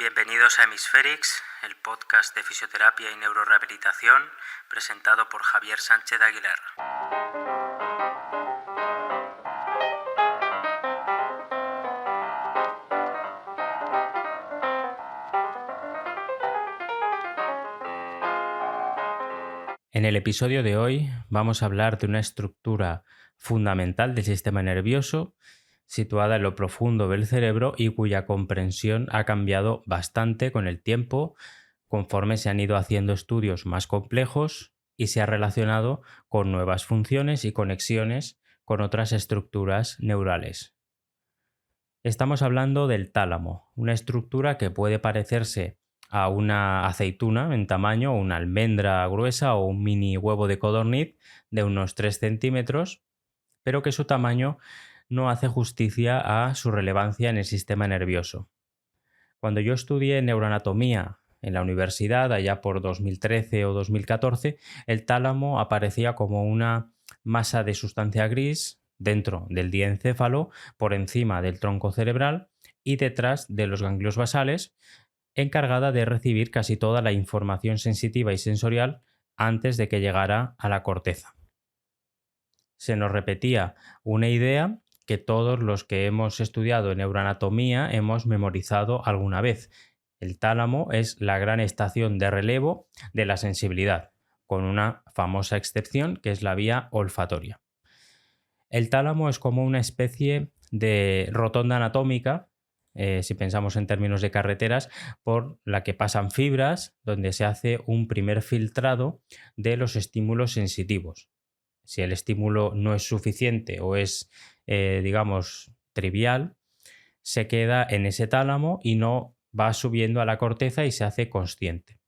Bienvenidos a Hemisférix, el podcast de fisioterapia y neurorehabilitación, presentado por Javier Sánchez Aguilar. En el episodio de hoy vamos a hablar de una estructura fundamental del sistema nervioso, situada en lo profundo del cerebro y cuya comprensión ha cambiado bastante con el tiempo, conforme se han ido haciendo estudios más complejos y se ha relacionado con nuevas funciones y conexiones con otras estructuras neurales. Estamos hablando del tálamo, una estructura que puede parecerse a una aceituna en tamaño, una almendra gruesa o un mini huevo de codorniz de unos 3 centímetros, pero que su tamaño no hace justicia a su relevancia en el sistema nervioso. Cuando yo estudié neuroanatomía en la universidad, allá por 2013 o 2014, el tálamo aparecía como una masa de sustancia gris dentro del diencéfalo, por encima del tronco cerebral y detrás de los ganglios basales, encargada de recibir casi toda la información sensitiva y sensorial antes de que llegara a la corteza. Se nos repetía una idea que todos los que hemos estudiado neuroanatomía hemos memorizado alguna vez. El tálamo es la gran estación de relevo de la sensibilidad, con una famosa excepción que es la vía olfatoria. El tálamo es como una especie de rotonda anatómica, si pensamos en términos de carreteras, por la que pasan fibras, donde se hace un primer filtrado de los estímulos sensitivos. Si el estímulo no es suficiente o es, digamos, trivial, se queda en ese tálamo y no va subiendo a la corteza y se hace consciente.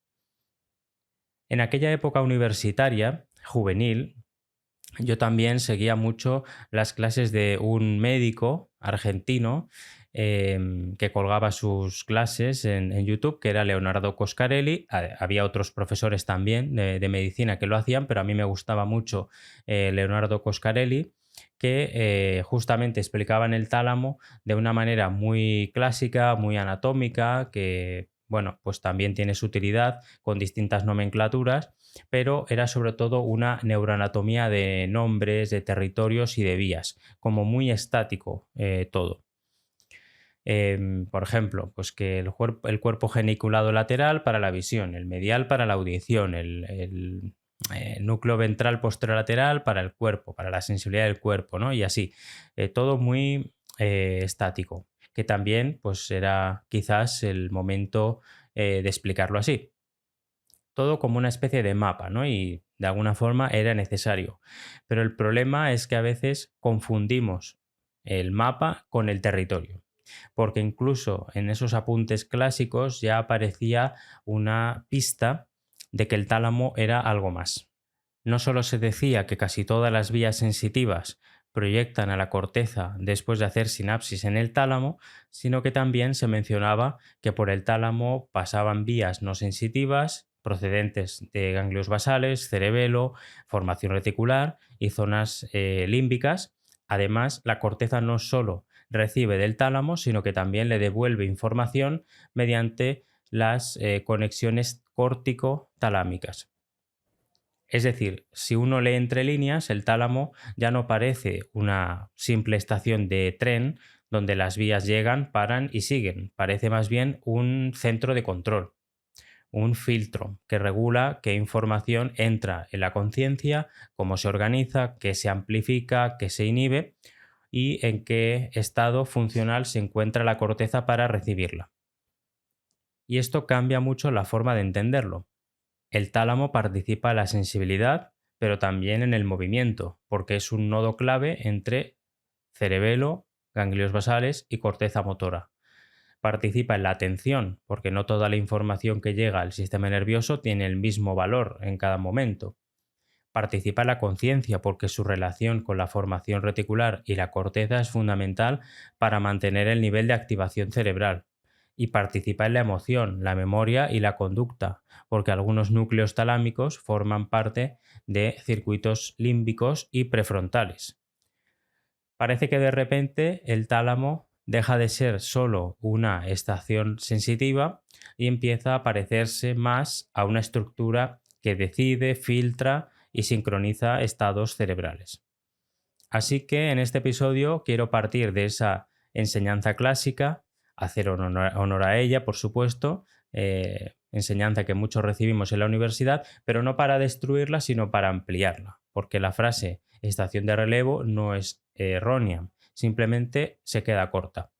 En aquella época universitaria, juvenil, yo también seguía mucho las clases de un médico argentino que colgaba sus clases en YouTube, que era Leonardo Coscarelli. Había otros profesores también de medicina que lo hacían, pero a mí me gustaba mucho Leonardo Coscarelli, que justamente explicaban el tálamo de una manera muy clásica, muy anatómica, que bueno, pues también tiene su utilidad con distintas nomenclaturas, pero era sobre todo una neuroanatomía de nombres, de territorios y de vías, como muy estático todo. Por ejemplo, pues que el cuerpo geniculado lateral para la visión, el medial para la audición, el núcleo ventral posterolateral para el cuerpo, para la sensibilidad del cuerpo, ¿no? Y así, todo muy estático, que también pues era quizás el momento de explicarlo así. Todo como una especie de mapa, ¿no? Y de alguna forma era necesario. Pero el problema es que a veces confundimos el mapa con el territorio, porque incluso en esos apuntes clásicos ya aparecía una pista de que el tálamo era algo más. No solo se decía que casi todas las vías sensitivas proyectan a la corteza después de hacer sinapsis en el tálamo, sino que también se mencionaba que por el tálamo pasaban vías no sensitivas procedentes de ganglios basales, cerebelo, formación reticular y zonas límbicas. Además, la corteza no solo recibe del tálamo, sino que también le devuelve información mediante las conexiones córtico-talámicas. Es decir, si uno lee entre líneas, el tálamo ya no parece una simple estación de tren donde las vías llegan, paran y siguen. Parece más bien un centro de control, un filtro que regula qué información entra en la conciencia, cómo se organiza, qué se amplifica, qué se inhibe y en qué estado funcional se encuentra la corteza para recibirla. Y esto cambia mucho la forma de entenderlo. El tálamo participa en la sensibilidad, pero también en el movimiento, porque es un nodo clave entre cerebelo, ganglios basales y corteza motora. Participa en la atención, porque no toda la información que llega al sistema nervioso tiene el mismo valor en cada momento. Participa en la conciencia, porque su relación con la formación reticular y la corteza es fundamental para mantener el nivel de activación cerebral. Y participa en la emoción, la memoria y la conducta, porque algunos núcleos talámicos forman parte de circuitos límbicos y prefrontales. Parece que de repente el tálamo deja de ser solo una estación sensitiva y empieza a parecerse más a una estructura que decide, filtra y sincroniza estados cerebrales. Así que en este episodio quiero partir de esa enseñanza clásica, hacer honor a ella, por supuesto, enseñanza que muchos recibimos en la universidad, pero no para destruirla, sino para ampliarla, porque la frase estación de relevo no es errónea, simplemente se queda corta.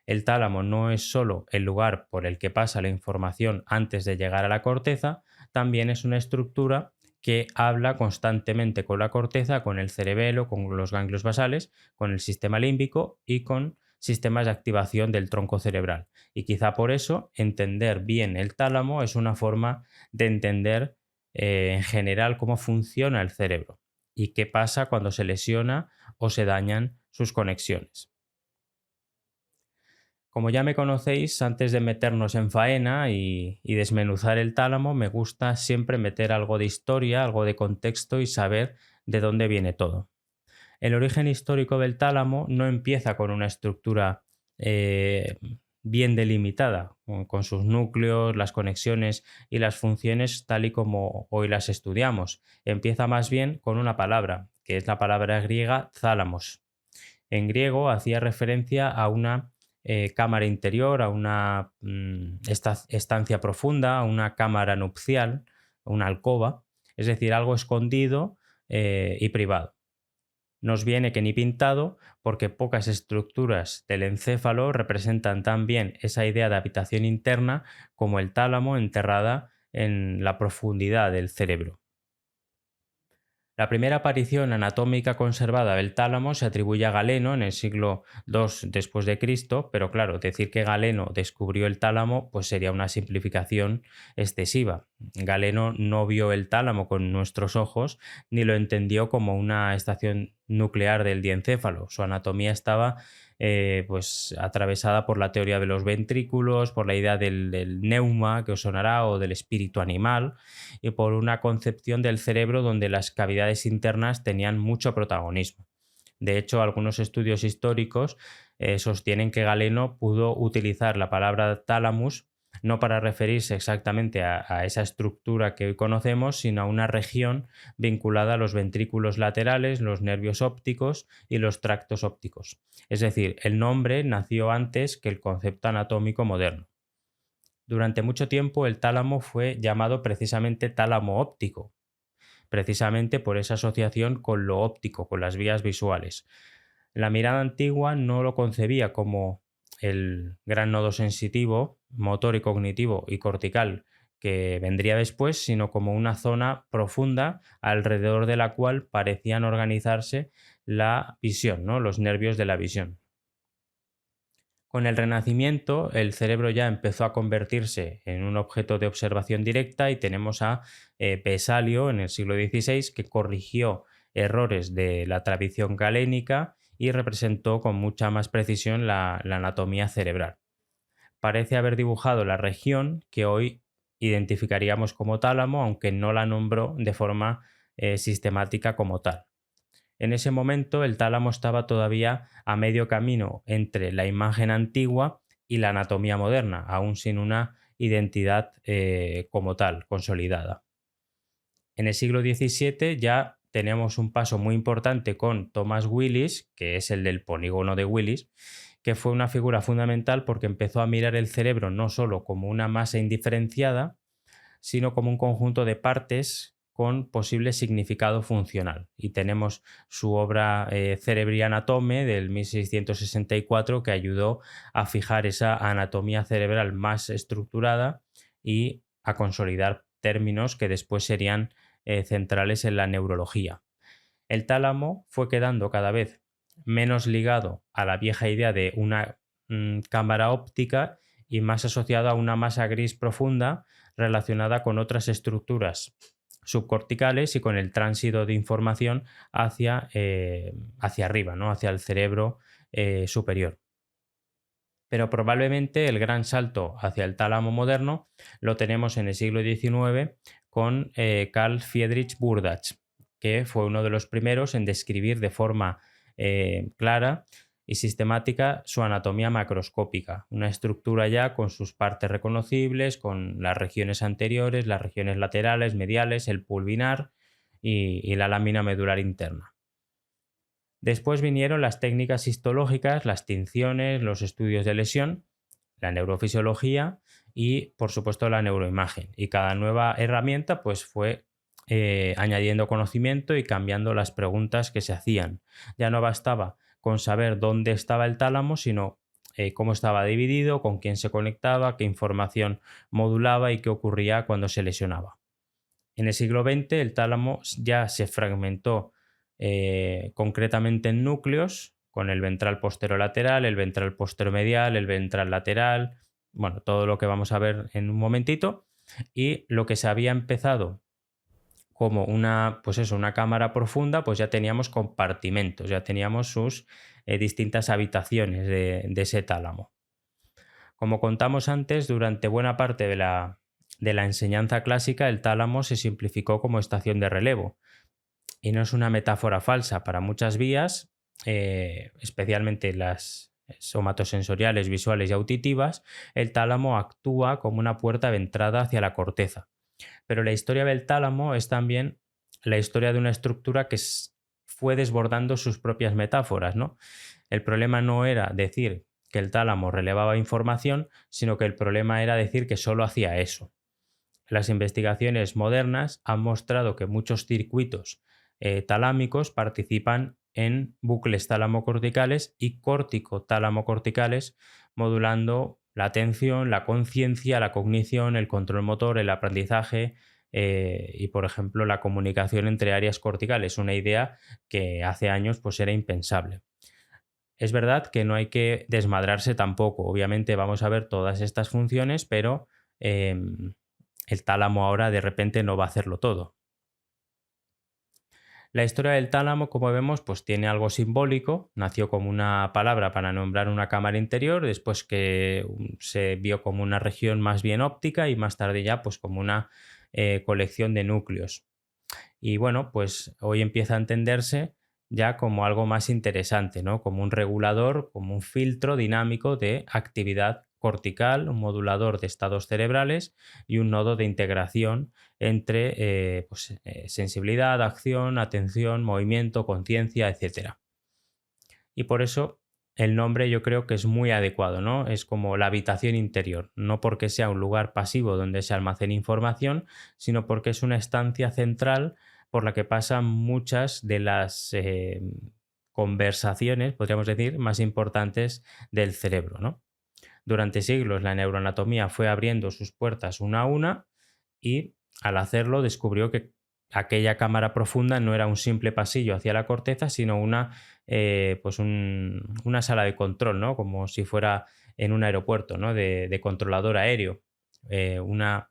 El tálamo no es solo el lugar por el que pasa la información antes de llegar a la corteza, también es una estructura que habla constantemente con la corteza, con el cerebelo, con los ganglios basales, con el sistema límbico y con sistemas de activación del tronco cerebral. Y quizá por eso entender bien el tálamo es una forma de entender en general cómo funciona el cerebro y qué pasa cuando se lesiona o se dañan sus conexiones. Como ya me conocéis, antes de meternos en faena y desmenuzar el tálamo, me gusta siempre meter algo de historia, algo de contexto y saber de dónde viene todo. El origen histórico del tálamo no empieza con una estructura eh, bien delimitada, con sus núcleos, las conexiones y las funciones tal y como hoy las estudiamos. Empieza más bien con una palabra, que es la palabra griega thálamos. En griego hacía referencia a una cámara interior, a una estancia profunda, a una cámara nupcial, una alcoba, es decir, algo escondido y privado. Nos viene que ni pintado porque pocas estructuras del encéfalo representan tan bien esa idea de habitación interna como el tálamo enterrada en la profundidad del cerebro. La primera aparición anatómica conservada del tálamo se atribuye a Galeno en el siglo II después de Cristo, pero claro, decir que Galeno descubrió el tálamo pues sería una simplificación excesiva. Galeno no vio el tálamo con nuestros ojos ni lo entendió como una estación nuclear del diencéfalo. Su anatomía estaba pues atravesada por la teoría de los ventrículos, por la idea del neuma que os sonará o del espíritu animal y por una concepción del cerebro donde las cavidades internas tenían mucho protagonismo. De hecho, algunos estudios históricos sostienen que Galeno pudo utilizar la palabra thalamus no para referirse exactamente a esa estructura que hoy conocemos, sino a una región vinculada a los ventrículos laterales, los nervios ópticos y los tractos ópticos. Es decir, el nombre nació antes que el concepto anatómico moderno. Durante mucho tiempo el tálamo fue llamado precisamente tálamo óptico, precisamente por esa asociación con lo óptico, con las vías visuales. La mirada antigua no lo concebía como el gran nodo sensitivo, motor y cognitivo y cortical que vendría después, sino como una zona profunda alrededor de la cual parecían organizarse la visión, ¿no? Los nervios de la visión. Con el Renacimiento, el cerebro ya empezó a convertirse en un objeto de observación directa y tenemos a Vesalio en el siglo XVI que corrigió errores de la tradición galénica y representó con mucha más precisión la anatomía cerebral. Parece haber dibujado la región que hoy identificaríamos como tálamo, aunque no la nombró de forma sistemática como tal. En ese momento el tálamo estaba todavía a medio camino entre la imagen antigua y la anatomía moderna, aún sin una identidad como tal, consolidada. En el siglo XVII ya tenemos un paso muy importante con Thomas Willis, que es el del polígono de Willis, que fue una figura fundamental porque empezó a mirar el cerebro no solo como una masa indiferenciada, sino como un conjunto de partes con posible significado funcional. Y tenemos su obra Cerebri Anatome del 1664 que ayudó a fijar esa anatomía cerebral más estructurada y a consolidar términos que después serían centrales en la neurología. El tálamo fue quedando cada vez menos ligado a la vieja idea de una cámara óptica y más asociado a una masa gris profunda relacionada con otras estructuras subcorticales y con el tránsito de información hacia arriba, ¿no? Hacia el cerebro superior. Pero probablemente el gran salto hacia el tálamo moderno lo tenemos en el siglo XIX con Carl Friedrich Burdach, que fue uno de los primeros en describir de forma clara y sistemática su anatomía macroscópica, una estructura ya con sus partes reconocibles, con las regiones anteriores, las regiones laterales, mediales, el pulvinar y la lámina medular interna. Después vinieron las técnicas histológicas, las tinciones, los estudios de lesión, la neurofisiología y, por supuesto, la neuroimagen. Y cada nueva herramienta pues, fue añadiendo conocimiento y cambiando las preguntas que se hacían. Ya no bastaba con saber dónde estaba el tálamo, sino cómo estaba dividido, con quién se conectaba, qué información modulaba y qué ocurría cuando se lesionaba. En el siglo XX el tálamo ya se fragmentó concretamente en núcleos, con el ventral posterolateral, el ventral posteromedial, el ventral lateral, bueno, todo lo que vamos a ver en un momentito, y lo que se había empezado como pues eso, una cámara profunda, pues ya teníamos compartimentos, ya teníamos sus distintas habitaciones de ese tálamo. Como contamos antes, durante buena parte de la enseñanza clásica, el tálamo se simplificó como estación de relevo. Y no es una metáfora falsa. Para muchas vías, especialmente las somatosensoriales, visuales y auditivas, el tálamo actúa como una puerta de entrada hacia la corteza. Pero la historia del tálamo es también la historia de una estructura que fue desbordando sus propias metáforas, ¿no? El problema no era decir que el tálamo relevaba información, sino que el problema era decir que solo hacía eso. Las investigaciones modernas han mostrado que muchos circuitos talámicos participan en bucles talamocorticales y corticotalamocorticales, modulando la atención, la conciencia, la cognición, el control motor, el aprendizaje y, por ejemplo, la comunicación entre áreas corticales, una idea que hace años pues, era impensable. Es verdad que no hay que desmadrarse tampoco. Obviamente vamos a ver todas estas funciones, pero el tálamo ahora de repente no va a hacerlo todo. La historia del tálamo, como vemos, pues tiene algo simbólico. Nació como una palabra para nombrar una cámara interior, después que se vio como una región más bien óptica y más tarde ya pues como una colección de núcleos. Y bueno, pues hoy empieza a entenderse ya como algo más interesante, ¿no? Como un regulador, como un filtro dinámico de actividad cortical, un modulador de estados cerebrales y un nodo de integración entre sensibilidad, acción, atención, movimiento, conciencia, etc. Y por eso el nombre yo creo que es muy adecuado, ¿no? Es como la habitación interior, no porque sea un lugar pasivo donde se almacena información, sino porque es una estancia central por la que pasan muchas de las conversaciones, podríamos decir, más importantes del cerebro, ¿no? Durante siglos la neuroanatomía fue abriendo sus puertas una a una y al hacerlo descubrió que aquella cámara profunda no era un simple pasillo hacia la corteza, sino una sala de control, ¿no? Como si fuera en un aeropuerto, ¿no? de controlador aéreo. Una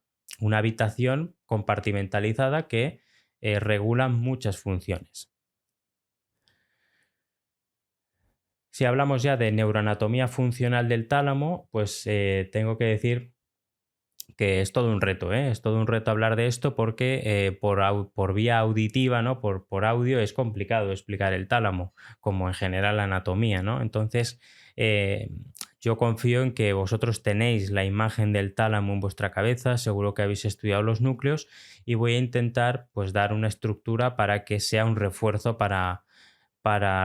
habitación compartimentalizada que regula muchas funciones. Si hablamos ya de neuroanatomía funcional del tálamo, pues tengo que decir que es todo un reto, ¿eh? Es todo un reto hablar de esto porque por vía auditiva, ¿no? Por audio es complicado explicar el tálamo, como en general la anatomía, ¿no? Entonces, yo confío en que vosotros tenéis la imagen del tálamo en vuestra cabeza, seguro que habéis estudiado los núcleos y voy a intentar pues dar una estructura para que sea un refuerzo para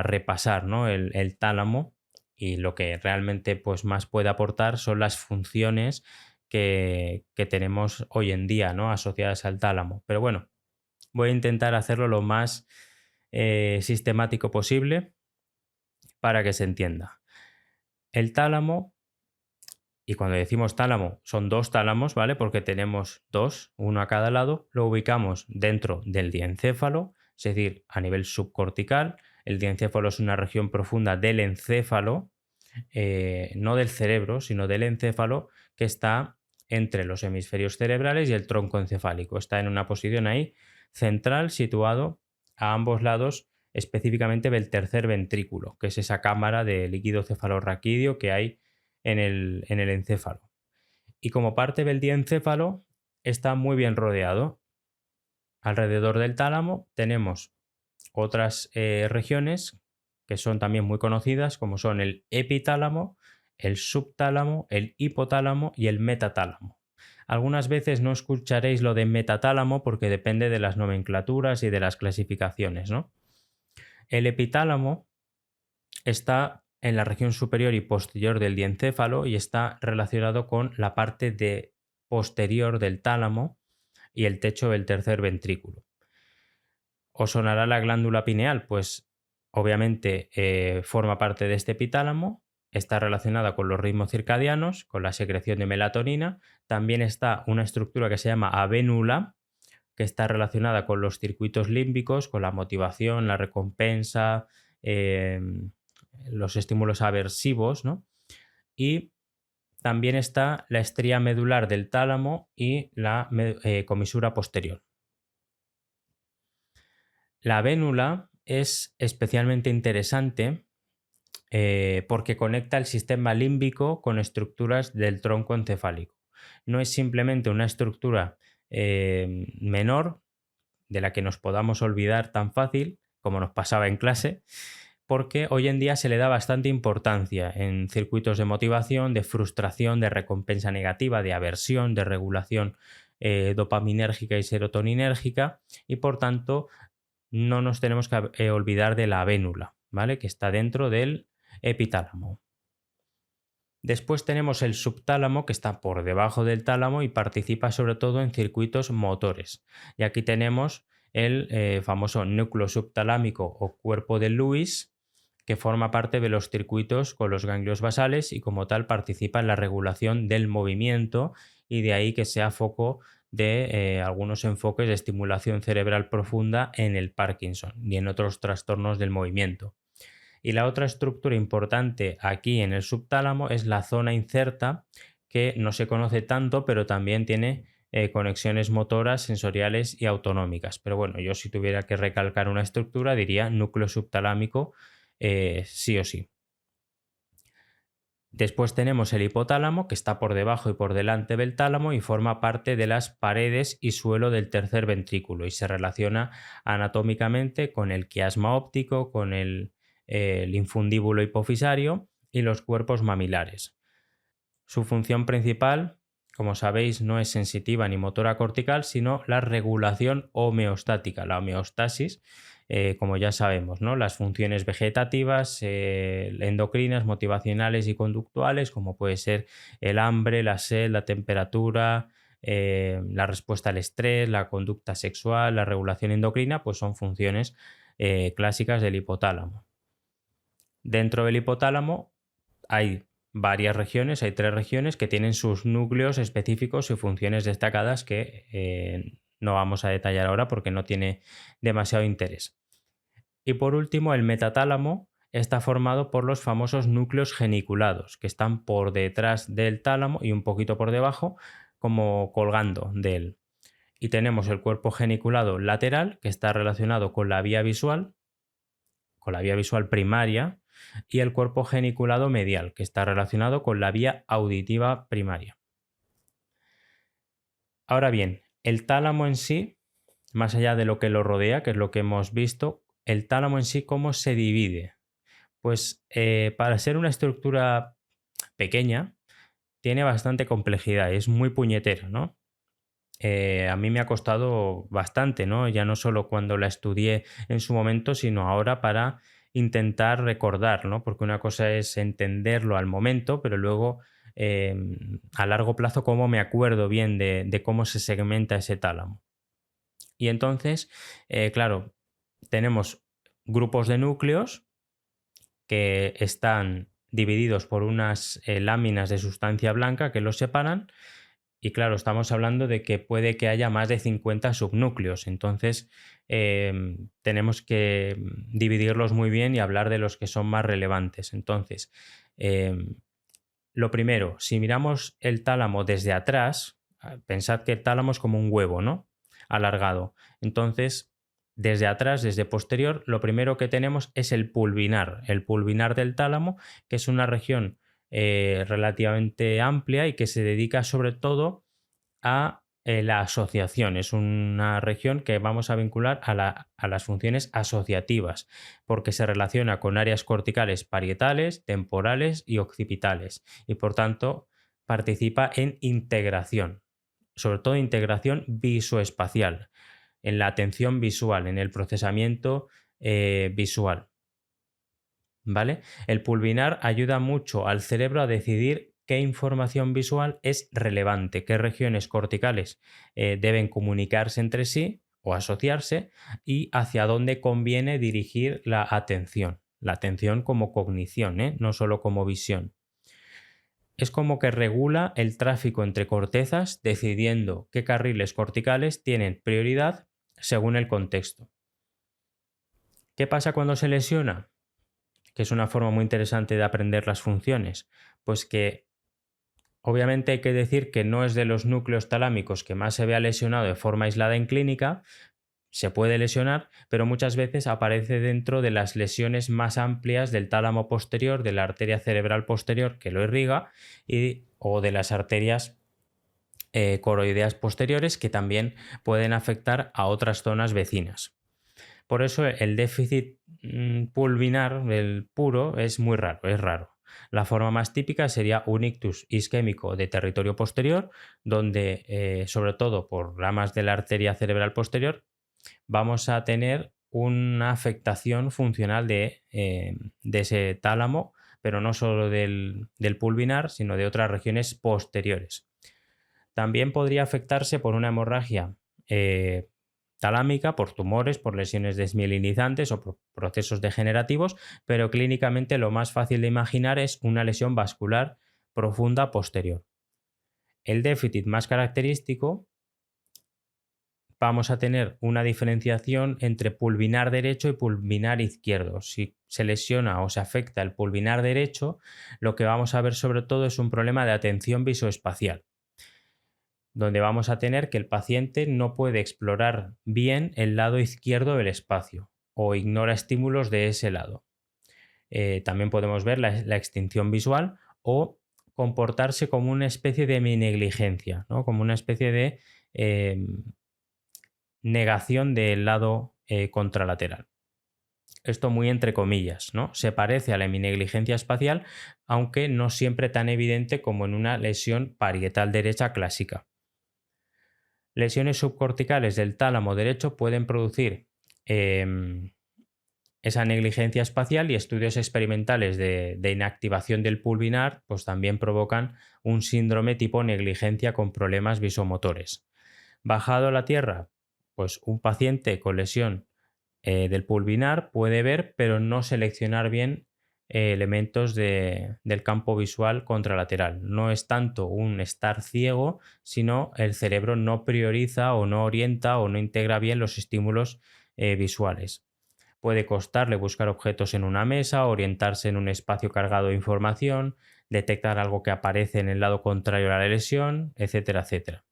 repasar, ¿no? el tálamo, y lo que realmente pues, más puede aportar son las funciones que tenemos hoy en día, ¿no? Asociadas al tálamo. Pero bueno, voy a intentar hacerlo lo más sistemático posible para que se entienda. El tálamo, y cuando decimos tálamo, son dos tálamos, ¿vale? Porque tenemos dos, uno a cada lado, lo ubicamos dentro del diencéfalo, es decir, a nivel subcortical. El diencéfalo es una región profunda del encéfalo, no del cerebro, sino del encéfalo, que está entre los hemisferios cerebrales y el tronco encefálico. Está en una posición ahí central, situado a ambos lados, específicamente del tercer ventrículo, que es esa cámara de líquido cefalorraquídeo que hay en el encéfalo. Y como parte del diencéfalo está muy bien rodeado. Alrededor del tálamo tenemos otras regiones que son también muy conocidas, como son el epitálamo, el subtálamo, el hipotálamo y el metatálamo. Algunas veces no escucharéis lo de metatálamo porque depende de las nomenclaturas y de las clasificaciones, ¿no? El epitálamo está en la región superior y posterior del diencéfalo y está relacionado con la parte posterior del tálamo y el techo del tercer ventrículo. ¿Os sonará la glándula pineal? Pues obviamente forma parte de este epitálamo, está relacionada con los ritmos circadianos, con la secreción de melatonina. También está una estructura que se llama avénula, que está relacionada con los circuitos límbicos, con la motivación, la recompensa, los estímulos aversivos, ¿no? Y también está la estría medular del tálamo y la comisura posterior. La vénula es especialmente interesante porque conecta el sistema límbico con estructuras del tronco encefálico. No es simplemente una estructura menor de la que nos podamos olvidar tan fácil como nos pasaba en clase, porque hoy en día se le da bastante importancia en circuitos de motivación, de frustración, de recompensa negativa, de aversión, de regulación dopaminérgica y serotoninérgica, y por tanto no nos tenemos que olvidar de la vénula, ¿vale? Que está dentro del epitálamo. Después tenemos el subtálamo, que está por debajo del tálamo y participa sobre todo en circuitos motores. Y aquí tenemos el famoso núcleo subtalámico o cuerpo de Lewis, que forma parte de los circuitos con los ganglios basales y como tal participa en la regulación del movimiento, y de ahí que sea foco de algunos enfoques de estimulación cerebral profunda en el Parkinson y en otros trastornos del movimiento. Y la otra estructura importante aquí en el subtálamo es la zona incerta, que no se conoce tanto, pero también tiene conexiones motoras, sensoriales y autonómicas. Pero bueno, yo si tuviera que recalcar una estructura diría núcleo subtalámico sí o sí. Después tenemos el hipotálamo, que está por debajo y por delante del tálamo y forma parte de las paredes y suelo del tercer ventrículo y se relaciona anatómicamente con el quiasma óptico, con el infundíbulo hipofisario y los cuerpos mamilares. Su función principal, como sabéis, no es sensitiva ni motora cortical, sino la regulación homeostática, la homeostasis, como ya sabemos, ¿no? Las funciones vegetativas, endocrinas, motivacionales y conductuales, como puede ser el hambre, la sed, la temperatura, la respuesta al estrés, la conducta sexual, la regulación endocrina, pues son funciones clásicas del hipotálamo. Dentro del hipotálamo hay varias regiones, hay 3 regiones que tienen sus núcleos específicos y funciones destacadas que no vamos a detallar ahora porque no tiene demasiado interés. Y por último, el metatálamo está formado por los famosos núcleos geniculados, que están por detrás del tálamo y un poquito por debajo, como colgando de él. Y tenemos el cuerpo geniculado lateral, que está relacionado con la vía visual primaria, y el cuerpo geniculado medial, que está relacionado con la vía auditiva primaria. Ahora bien, el tálamo en sí, más allá de lo que lo rodea, que es lo que hemos visto, el tálamo en sí, ¿cómo se divide? Pues para ser una estructura pequeña, tiene bastante complejidad, es muy puñetera, ¿no? A mí me ha costado bastante, ¿no? Ya no solo cuando la estudié en su momento, sino ahora para intentar recordar, ¿no? Porque una cosa es entenderlo al momento, pero luego a largo plazo cómo me acuerdo bien de cómo se segmenta ese tálamo. Y entonces, claro, tenemos grupos de núcleos que están divididos por unas láminas de sustancia blanca que los separan. Y claro, estamos hablando de que puede que haya más de 50 subnúcleos, entonces tenemos que dividirlos muy bien y hablar de los que son más relevantes. Entonces, lo primero, si miramos el tálamo desde atrás, pensad que el tálamo es como un huevo, ¿no? Alargado. Entonces, desde atrás, desde posterior, lo primero que tenemos es el pulvinar del tálamo, que es una región relativamente amplia y que se dedica sobre todo a la asociación. Es una región que vamos a vincular a las funciones asociativas, porque se relaciona con áreas corticales parietales, temporales y occipitales, y por tanto participa en integración, sobre todo integración visoespacial, en la atención visual, en el procesamiento visual. ¿Vale? El pulvinar ayuda mucho al cerebro a decidir qué información visual es relevante, qué regiones corticales deben comunicarse entre sí o asociarse y hacia dónde conviene dirigir la atención. La atención como cognición, no solo como visión. Es como que regula el tráfico entre cortezas, decidiendo qué carriles corticales tienen prioridad según el contexto. ¿Qué pasa cuando se lesiona? Que es una forma muy interesante de aprender las funciones, pues que obviamente hay que decir que no es de los núcleos talámicos que más se vea lesionado de forma aislada en clínica, se puede lesionar, pero muchas veces aparece dentro de las lesiones más amplias del tálamo posterior, de la arteria cerebral posterior que lo irriga, o de las arterias coroideas posteriores que también pueden afectar a otras zonas vecinas. Por eso el déficit pulvinar, el puro, es muy raro, es raro. La forma más típica sería un ictus isquémico de territorio posterior, donde, sobre todo por ramas de la arteria cerebral posterior, vamos a tener una afectación funcional de ese tálamo, pero no solo del pulvinar, sino de otras regiones posteriores. También podría afectarse por una hemorragia talámica, por tumores, por lesiones desmielinizantes o por procesos degenerativos, pero clínicamente lo más fácil de imaginar es una lesión vascular profunda posterior. El déficit más característico, vamos a tener una diferenciación entre pulvinar derecho y pulvinar izquierdo. Si se lesiona o se afecta el pulvinar derecho, lo que vamos a ver sobre todo es un problema de atención visoespacial, donde vamos a tener que el paciente no puede explorar bien el lado izquierdo del espacio o ignora estímulos de ese lado. También podemos ver la extinción visual o comportarse como una especie de negligencia, ¿no? Como una especie de negación del lado contralateral. Esto muy entre comillas, ¿no? Se parece a la heminegligencia espacial, aunque no siempre tan evidente como en una lesión parietal derecha clásica. Lesiones subcorticales del tálamo derecho pueden producir esa negligencia espacial, y estudios experimentales de inactivación del pulvinar pues también provocan un síndrome tipo negligencia con problemas visomotores. Bajado a la tierra, pues un paciente con lesión del pulvinar puede ver pero no seleccionar bien elementos del campo visual contralateral. No es tanto un estar ciego, sino el cerebro no prioriza o no orienta o no integra bien los estímulos visuales. Puede costarle buscar objetos en una mesa, orientarse en un espacio cargado de información, detectar algo que aparece en el lado contrario a la lesión, etcétera, etcétera.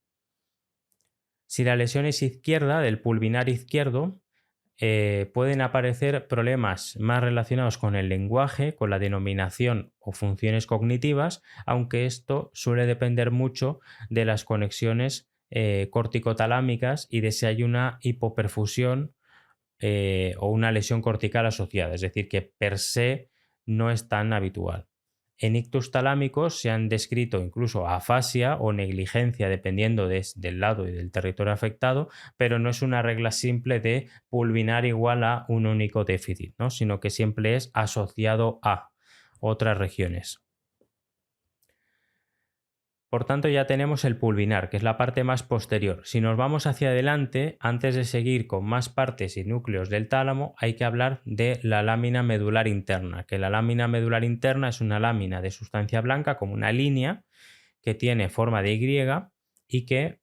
Si la lesión es izquierda, del pulvinar izquierdo, pueden aparecer problemas más relacionados con el lenguaje, con la denominación o funciones cognitivas, aunque esto suele depender mucho de las conexiones corticotalámicas y de si hay una hipoperfusión o una lesión cortical asociada, es decir, que per se no es tan habitual. En ictus talámicos se han descrito incluso afasia o negligencia dependiendo del lado y del territorio afectado, pero no es una regla simple de pulvinar igual a un único déficit, ¿no? Sino que siempre es asociado a otras regiones. Por tanto, ya tenemos el pulvinar, que es la parte más posterior. Si nos vamos hacia adelante, antes de seguir con más partes y núcleos del tálamo, hay que hablar de la lámina medular interna, que la lámina medular interna es una lámina de sustancia blanca, como una línea, que tiene forma de Y y que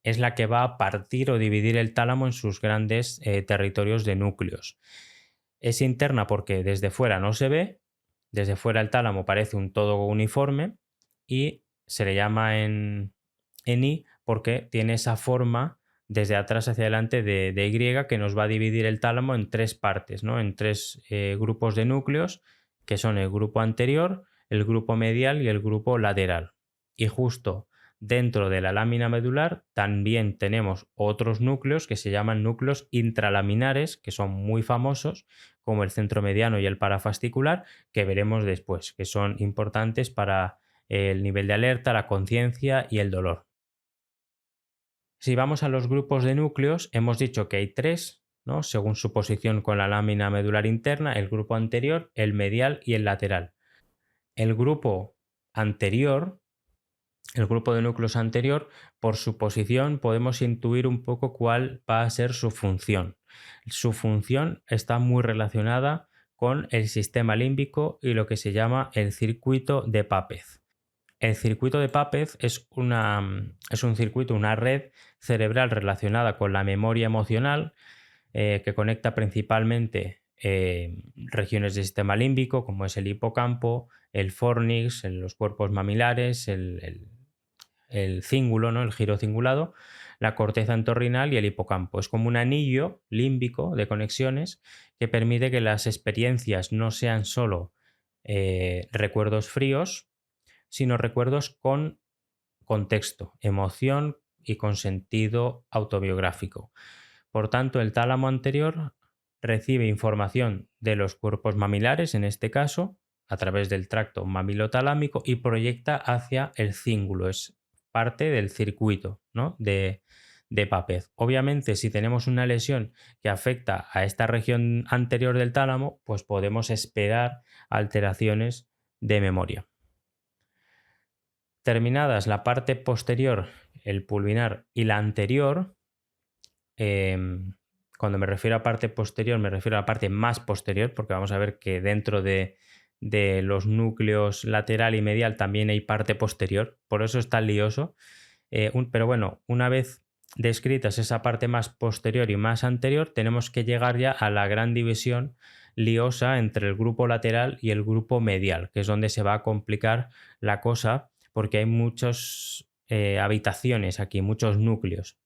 es la que va a partir o dividir el tálamo en sus grandes territorios de núcleos. Es interna porque desde fuera no se ve, desde fuera el tálamo parece un todo uniforme, y se le llama en Y porque tiene esa forma desde atrás hacia adelante de Y, que nos va a dividir el tálamo en tres partes, ¿no? En tres grupos de núcleos, que son el grupo anterior, el grupo medial y el grupo lateral. Y justo dentro de la lámina medular también tenemos otros núcleos que se llaman núcleos intralaminares, que son muy famosos, como el centromediano y el parafascicular, que veremos después, que son importantes para el nivel de alerta, la conciencia y el dolor. Si vamos a los grupos de núcleos, hemos dicho que hay tres, ¿no? Según su posición con la lámina medular interna: el grupo anterior, el medial y el lateral. El grupo anterior, el grupo de núcleos anterior, por su posición podemos intuir un poco cuál va a ser su función. Su función está muy relacionada con el sistema límbico y lo que se llama el circuito de Pápez. El circuito de Pápez es un circuito, una red cerebral relacionada con la memoria emocional, que conecta principalmente regiones del sistema límbico, como es el hipocampo, el fornix, los cuerpos mamilares, el cíngulo, ¿no? El giro cingulado, la corteza entorrinal y el hipocampo. Es como un anillo límbico de conexiones que permite que las experiencias no sean solo recuerdos fríos, sino recuerdos con contexto, emoción y con sentido autobiográfico. Por tanto, el tálamo anterior recibe información de los cuerpos mamilares, en este caso, a través del tracto mamilotalámico, y proyecta hacia el cíngulo. Es parte del circuito, ¿no? de Pápez. Obviamente, si tenemos una lesión que afecta a esta región anterior del tálamo, pues podemos esperar alteraciones de memoria. Terminadas la parte posterior, el pulvinar, y la anterior, cuando me refiero a parte posterior me refiero a la parte más posterior, porque vamos a ver que dentro de los núcleos lateral y medial también hay parte posterior, por eso es tan lioso. Pero bueno, una vez descritas esa parte más posterior y más anterior, tenemos que llegar ya a la gran división liosa entre el grupo lateral y el grupo medial, que es donde se va a complicar la cosa, porque hay muchas habitaciones aquí, muchos núcleos.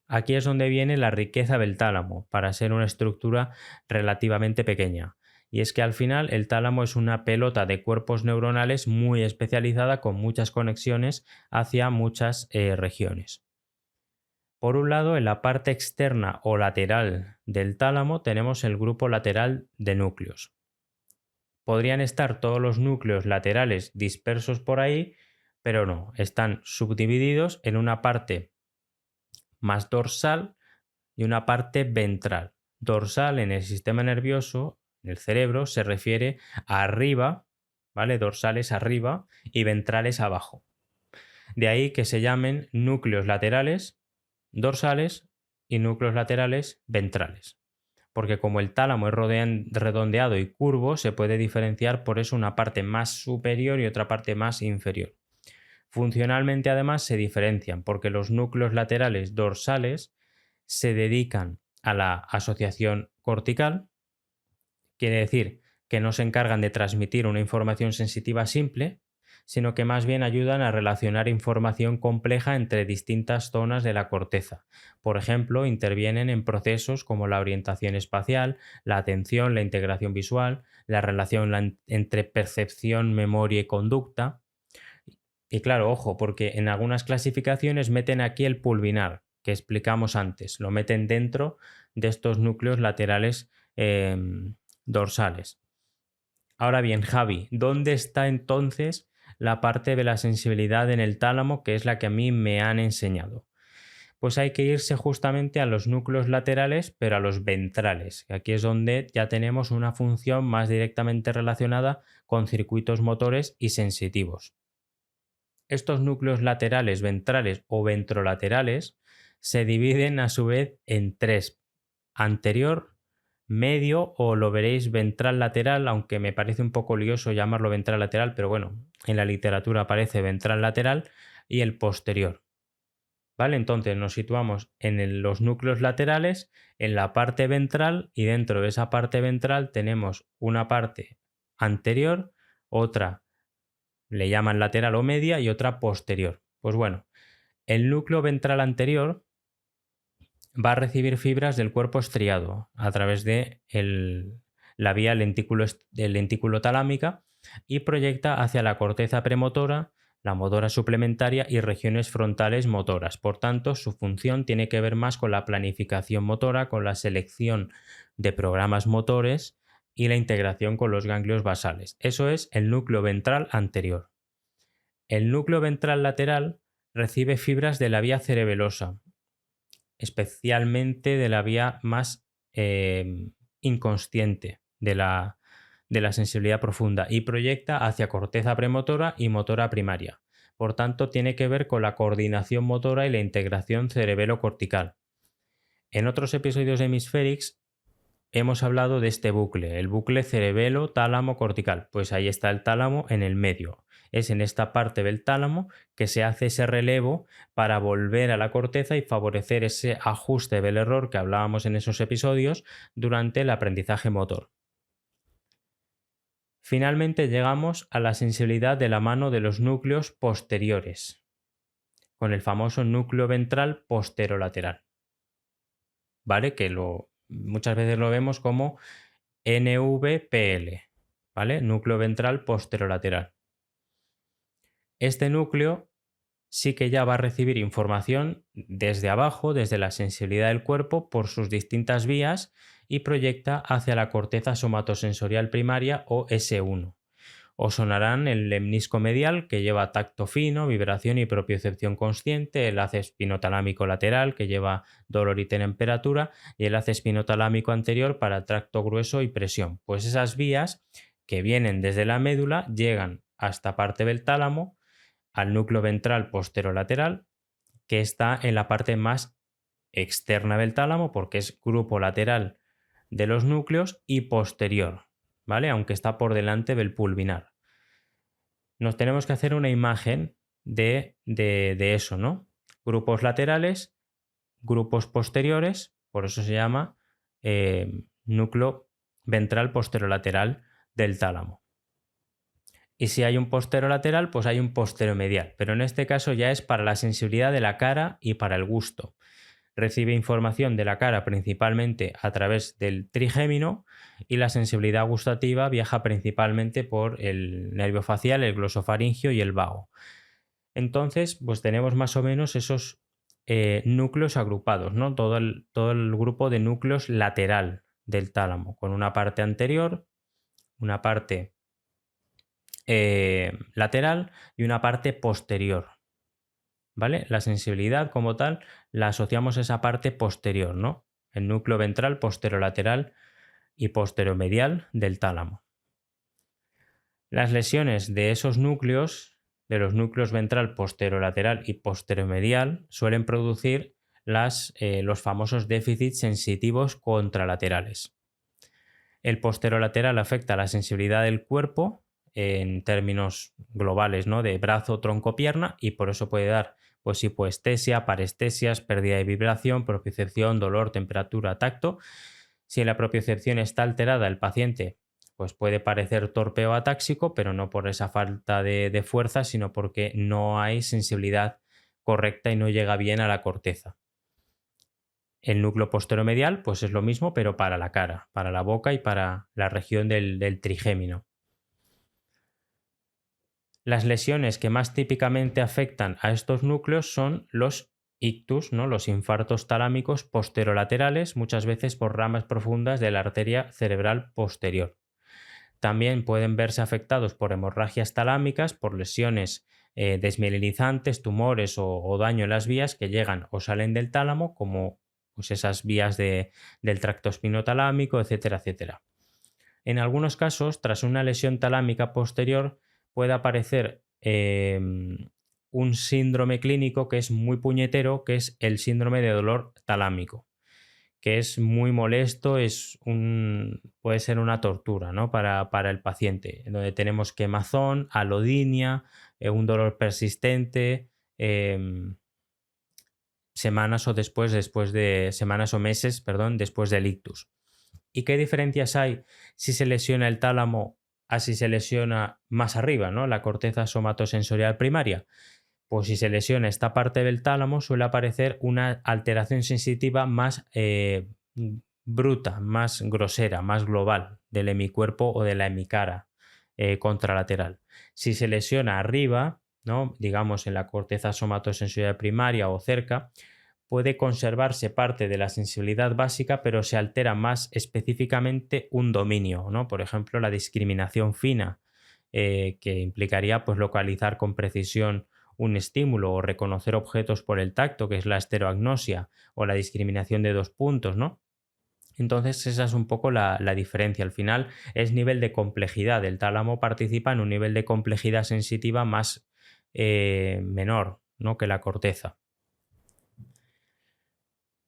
Aquí es donde viene la riqueza del tálamo, para ser una estructura relativamente pequeña. Y es que al final el tálamo es una pelota de cuerpos neuronales muy especializada, con muchas conexiones hacia muchas regiones. Por un lado, en la parte externa o lateral del tálamo tenemos el grupo lateral de núcleos. Podrían estar todos los núcleos laterales dispersos por ahí, pero no, están subdivididos en una parte más dorsal y una parte ventral. Dorsal en el sistema nervioso, en el cerebro, se refiere a arriba, ¿vale? Dorsales arriba y ventrales abajo. De ahí que se llamen núcleos laterales dorsales y núcleos laterales ventrales. Porque como el tálamo es redondeado y curvo, se puede diferenciar por eso una parte más superior y otra parte más inferior. Funcionalmente, además, se diferencian porque los núcleos laterales dorsales se dedican a la asociación cortical, quiere decir que no se encargan de transmitir una información sensitiva simple, sino que más bien ayudan a relacionar información compleja entre distintas zonas de la corteza. Por ejemplo, intervienen en procesos como la orientación espacial, la atención, la integración visual, la relación entre percepción, memoria y conducta. Y claro, ojo, porque en algunas clasificaciones meten aquí el pulvinar, que explicamos antes, lo meten dentro de estos núcleos laterales dorsales. Ahora bien, Javi, ¿dónde está entonces la parte de la sensibilidad en el tálamo, que es la que a mí me han enseñado? Pues hay que irse justamente a los núcleos laterales, pero a los ventrales, que aquí es donde ya tenemos una función más directamente relacionada con circuitos motores y sensitivos. Estos núcleos laterales, ventrales o ventrolaterales se dividen a su vez en tres: anterior, medio, o lo veréis ventral lateral, aunque me parece un poco lioso llamarlo ventral lateral, pero bueno, en la literatura aparece ventral lateral, y el posterior. ¿Vale? Entonces nos situamos en los núcleos laterales, en la parte ventral, y dentro de esa parte ventral tenemos una parte anterior, otra le llaman lateral o media y otra posterior. Pues bueno, el núcleo ventral anterior va a recibir fibras del cuerpo estriado a través de la vía lentículo talámica y proyecta hacia la corteza premotora la motora suplementaria y regiones frontales motoras. Por tanto, su función tiene que ver más con la planificación motora, con la selección de programas motores y la integración con los ganglios basales. Eso es el núcleo ventral anterior. El núcleo ventral lateral recibe fibras de la vía cerebelosa, especialmente de la vía más inconsciente de la sensibilidad profunda, y proyecta hacia corteza premotora y motora primaria. Por tanto, tiene que ver con la coordinación motora y la integración cerebelo-cortical. En otros episodios de Hemispherics hemos hablado de este bucle, el bucle cerebelo-tálamo-cortical. Pues ahí está el tálamo en el medio. Es en esta parte del tálamo que se hace ese relevo para volver a la corteza y favorecer ese ajuste del error que hablábamos en esos episodios durante el aprendizaje motor. Finalmente llegamos a la sensibilidad de la mano de los núcleos posteriores, con el famoso núcleo ventral posterolateral, ¿vale? Que muchas veces lo vemos como NVPL, ¿vale? Núcleo ventral posterolateral. Este núcleo sí que ya va a recibir información desde abajo, desde la sensibilidad del cuerpo, por sus distintas vías y proyecta hacia la corteza somatosensorial primaria o S1. Os sonarán el lemnisco medial, que lleva tacto fino, vibración y propiocepción consciente, el haz espinotalámico lateral, que lleva dolor y temperatura, y el haz espinotalámico anterior para tracto grueso y presión. Pues esas vías que vienen desde la médula llegan a esta parte del tálamo, al núcleo ventral posterolateral, que está en la parte más externa del tálamo, porque es grupo lateral de los núcleos y posterior, ¿vale? Aunque está por delante del pulvinar. Nos tenemos que hacer una imagen de eso, ¿no? Grupos laterales, grupos posteriores, por eso se llama núcleo ventral posterolateral del tálamo. Y si hay un posterolateral, pues hay un posteromedial, pero en este caso ya es para la sensibilidad de la cara y para el gusto. Recibe información de la cara principalmente a través del trigémino y la sensibilidad gustativa viaja principalmente por el nervio facial, el glosofaringio y el vago. Entonces, pues tenemos más o menos esos núcleos agrupados, ¿no? Todo el grupo de núcleos lateral del tálamo, con una parte anterior, una parte lateral y una parte posterior, ¿vale? La sensibilidad como tal la asociamos a esa parte posterior, ¿no? El núcleo ventral posterolateral y posteromedial del tálamo. Las lesiones de esos núcleos, de los núcleos ventral posterolateral y posteromedial, suelen producir los famosos déficits sensitivos contralaterales. El posterolateral afecta la sensibilidad del cuerpo en términos globales, ¿no? De brazo, tronco, pierna, y por eso puede dar pues hipoestesia, parestesias, pérdida de vibración, propiocepción, dolor, temperatura, tacto. Si la propiocepción está alterada, el paciente pues puede parecer torpe o atáxico, pero no por esa falta de fuerza, sino porque no hay sensibilidad correcta y no llega bien a la corteza. El núcleo posteromedial pues es lo mismo, pero para la cara, para la boca y para la región del trigémino. Las lesiones que más típicamente afectan a estos núcleos son los ictus, ¿no? Los infartos talámicos posterolaterales, muchas veces por ramas profundas de la arteria cerebral posterior. También pueden verse afectados por hemorragias talámicas, por lesiones desmielinizantes, tumores o daño en las vías que llegan o salen del tálamo, como pues esas vías del tracto espinotalámico, etcétera, etcétera. En algunos casos, tras una lesión talámica posterior, puede aparecer un síndrome clínico que es muy puñetero, que es el síndrome de dolor talámico, que es muy molesto, puede ser una tortura, ¿no? para el paciente, donde tenemos quemazón, alodinia, un dolor persistente, semanas o meses, después del ictus. ¿Y qué diferencias hay si se lesiona el tálamo a si se lesiona más arriba, ¿no? La corteza somatosensorial primaria? Pues si se lesiona esta parte del tálamo suele aparecer una alteración sensitiva más bruta, más grosera, más global del hemicuerpo o de la hemicara contralateral. Si se lesiona arriba, ¿no? Digamos en la corteza somatosensorial primaria o cerca, puede conservarse parte de la sensibilidad básica, pero se altera más específicamente un dominio, ¿no? Por ejemplo, la discriminación fina, que implicaría pues, localizar con precisión un estímulo o reconocer objetos por el tacto, que es la estereoagnosia, o la discriminación de 2 puntos, ¿no? Entonces, esa es un poco la diferencia. Al final es nivel de complejidad. El tálamo participa en un nivel de complejidad sensitiva más menor, ¿no? Que la corteza.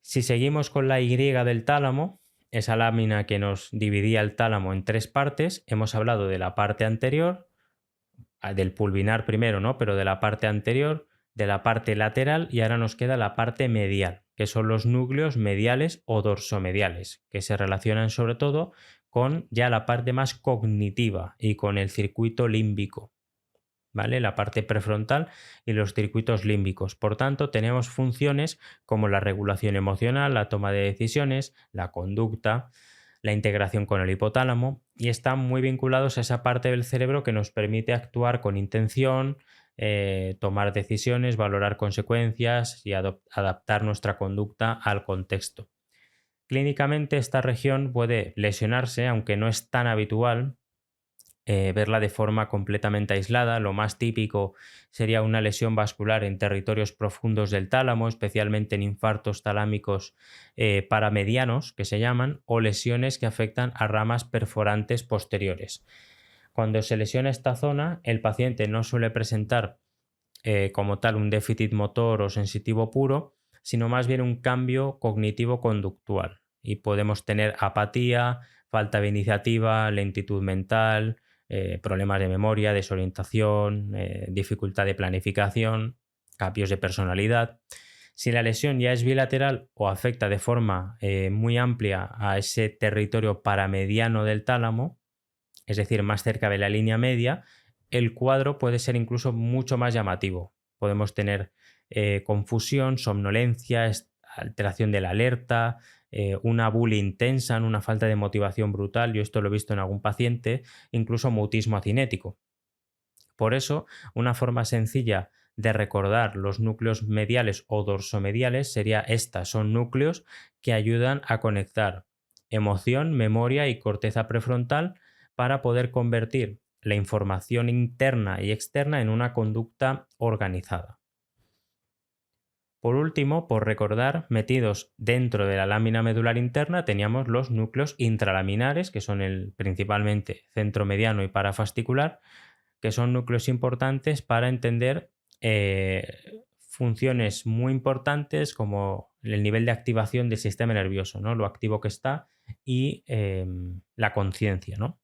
Si seguimos con la Y del tálamo, esa lámina que nos dividía el tálamo en 3 partes, hemos hablado de la parte anterior, del pulvinar primero, ¿no? Pero de la parte anterior, de la parte lateral y ahora nos queda la parte medial, que son los núcleos mediales o dorsomediales, que se relacionan sobre todo con ya la parte más cognitiva y con el circuito límbico, ¿vale? La parte prefrontal y los circuitos límbicos. Por tanto, tenemos funciones como la regulación emocional, la toma de decisiones, la conducta, la integración con el hipotálamo y están muy vinculados a esa parte del cerebro que nos permite actuar con intención, tomar decisiones, valorar consecuencias y adaptar nuestra conducta al contexto. Clínicamente esta región puede lesionarse, aunque no es tan habitual verla de forma completamente aislada. Lo más típico sería una lesión vascular en territorios profundos del tálamo, especialmente en infartos talámicos paramedianos, que se llaman, o lesiones que afectan a ramas perforantes posteriores. Cuando se lesiona esta zona, el paciente no suele presentar como tal un déficit motor o sensitivo puro, sino más bien un cambio cognitivo-conductual. Y podemos tener apatía, falta de iniciativa, lentitud mental, problemas de memoria, desorientación, dificultad de planificación, cambios de personalidad. Si la lesión ya es bilateral o afecta de forma muy amplia a ese territorio paramediano del tálamo, es decir, más cerca de la línea media, el cuadro puede ser incluso mucho más llamativo. Podemos tener confusión, somnolencia, alteración de la alerta, una bulia intensa, una falta de motivación brutal. Yo esto lo he visto en algún paciente, incluso mutismo acinético. Por eso, una forma sencilla de recordar los núcleos mediales o dorsomediales sería esta. Son núcleos que ayudan a conectar emoción, memoria y corteza prefrontal para poder convertir la información interna y externa en una conducta organizada. Por último, por recordar, metidos dentro de la lámina medular interna teníamos los núcleos intralaminares, que son principalmente centromediano y parafascicular, que son núcleos importantes para entender funciones muy importantes como el nivel de activación del sistema nervioso, ¿no? Lo activo que está y la conciencia, ¿no?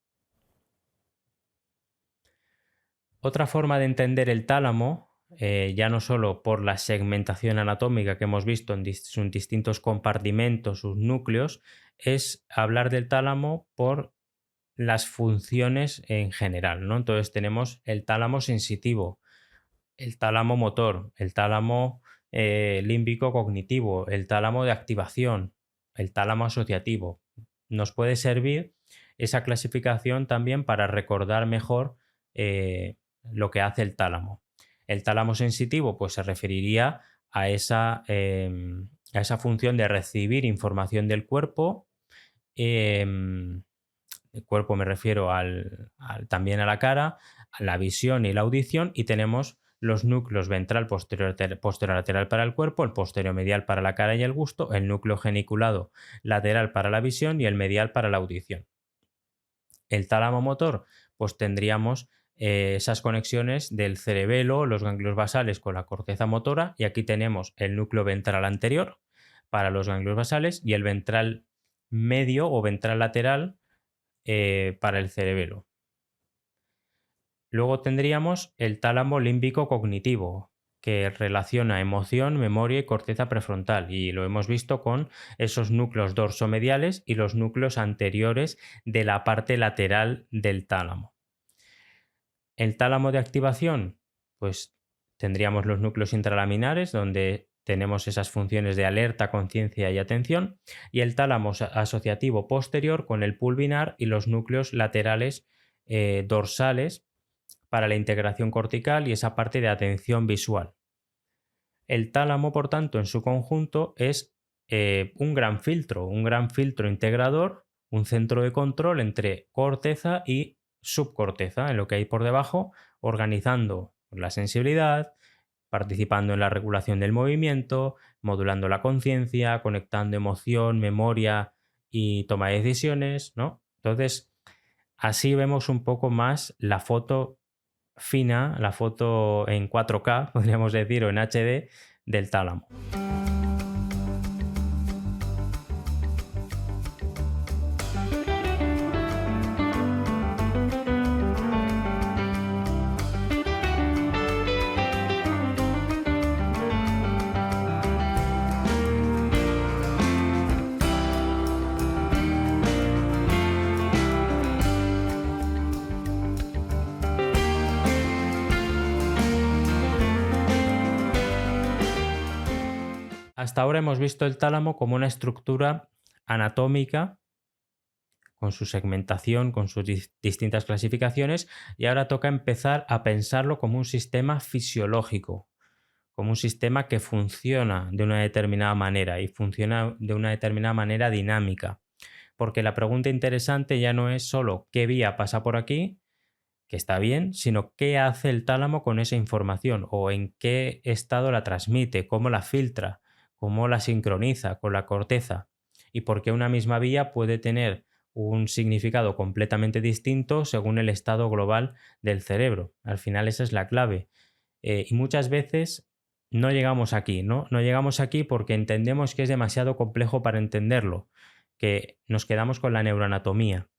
Otra forma de entender el tálamo, ya no solo por la segmentación anatómica que hemos visto en sus distintos compartimentos, sus núcleos, es hablar del tálamo por las funciones en general, ¿no? Entonces tenemos el tálamo sensitivo, el tálamo motor, el tálamo límbico cognitivo, el tálamo de activación, el tálamo asociativo. Nos puede servir esa clasificación también para recordar mejor lo que hace el tálamo. El tálamo sensitivo pues se referiría a esa función de recibir información del cuerpo. El cuerpo me refiero también a la cara, a la visión y la audición, y tenemos los núcleos ventral, posterior lateral para el cuerpo, el posterior medial para la cara y el gusto, el núcleo geniculado lateral para la visión y el medial para la audición. El tálamo motor, pues tendríamos esas conexiones del cerebelo, los ganglios basales con la corteza motora, y aquí tenemos el núcleo ventral anterior para los ganglios basales y el ventral medio o ventral lateral para el cerebelo. Luego tendríamos el tálamo límbico cognitivo, que relaciona emoción, memoria y corteza prefrontal, y lo hemos visto con esos núcleos dorsomediales y los núcleos anteriores de la parte lateral del tálamo. El tálamo de activación, pues tendríamos los núcleos intralaminares, donde tenemos esas funciones de alerta, conciencia y atención, y el tálamo asociativo posterior con el pulvinar y los núcleos laterales dorsales para la integración cortical y esa parte de atención visual. El tálamo, por tanto, en su conjunto es un gran filtro integrador, un centro de control entre corteza y subcorteza, en lo que hay por debajo, organizando la sensibilidad, participando en la regulación del movimiento, modulando la conciencia, conectando emoción, memoria y toma de decisiones, ¿no? Entonces, así vemos un poco más la foto fina, la foto en 4K, podríamos decir, o en HD del tálamo. Hasta ahora hemos visto el tálamo como una estructura anatómica con su segmentación, con sus distintas clasificaciones, y ahora toca empezar a pensarlo como un sistema fisiológico, como un sistema que funciona de una determinada manera y funciona de una determinada manera dinámica. Porque la pregunta interesante ya no es solo qué vía pasa por aquí, que está bien, sino qué hace el tálamo con esa información o en qué estado la transmite, cómo la filtra, cómo la sincroniza con la corteza y por qué una misma vía puede tener un significado completamente distinto según el estado global del cerebro. Al final esa es la clave. Y muchas veces no llegamos aquí, ¿no? No llegamos aquí porque entendemos que es demasiado complejo para entenderlo, que nos quedamos con la neuroanatomía.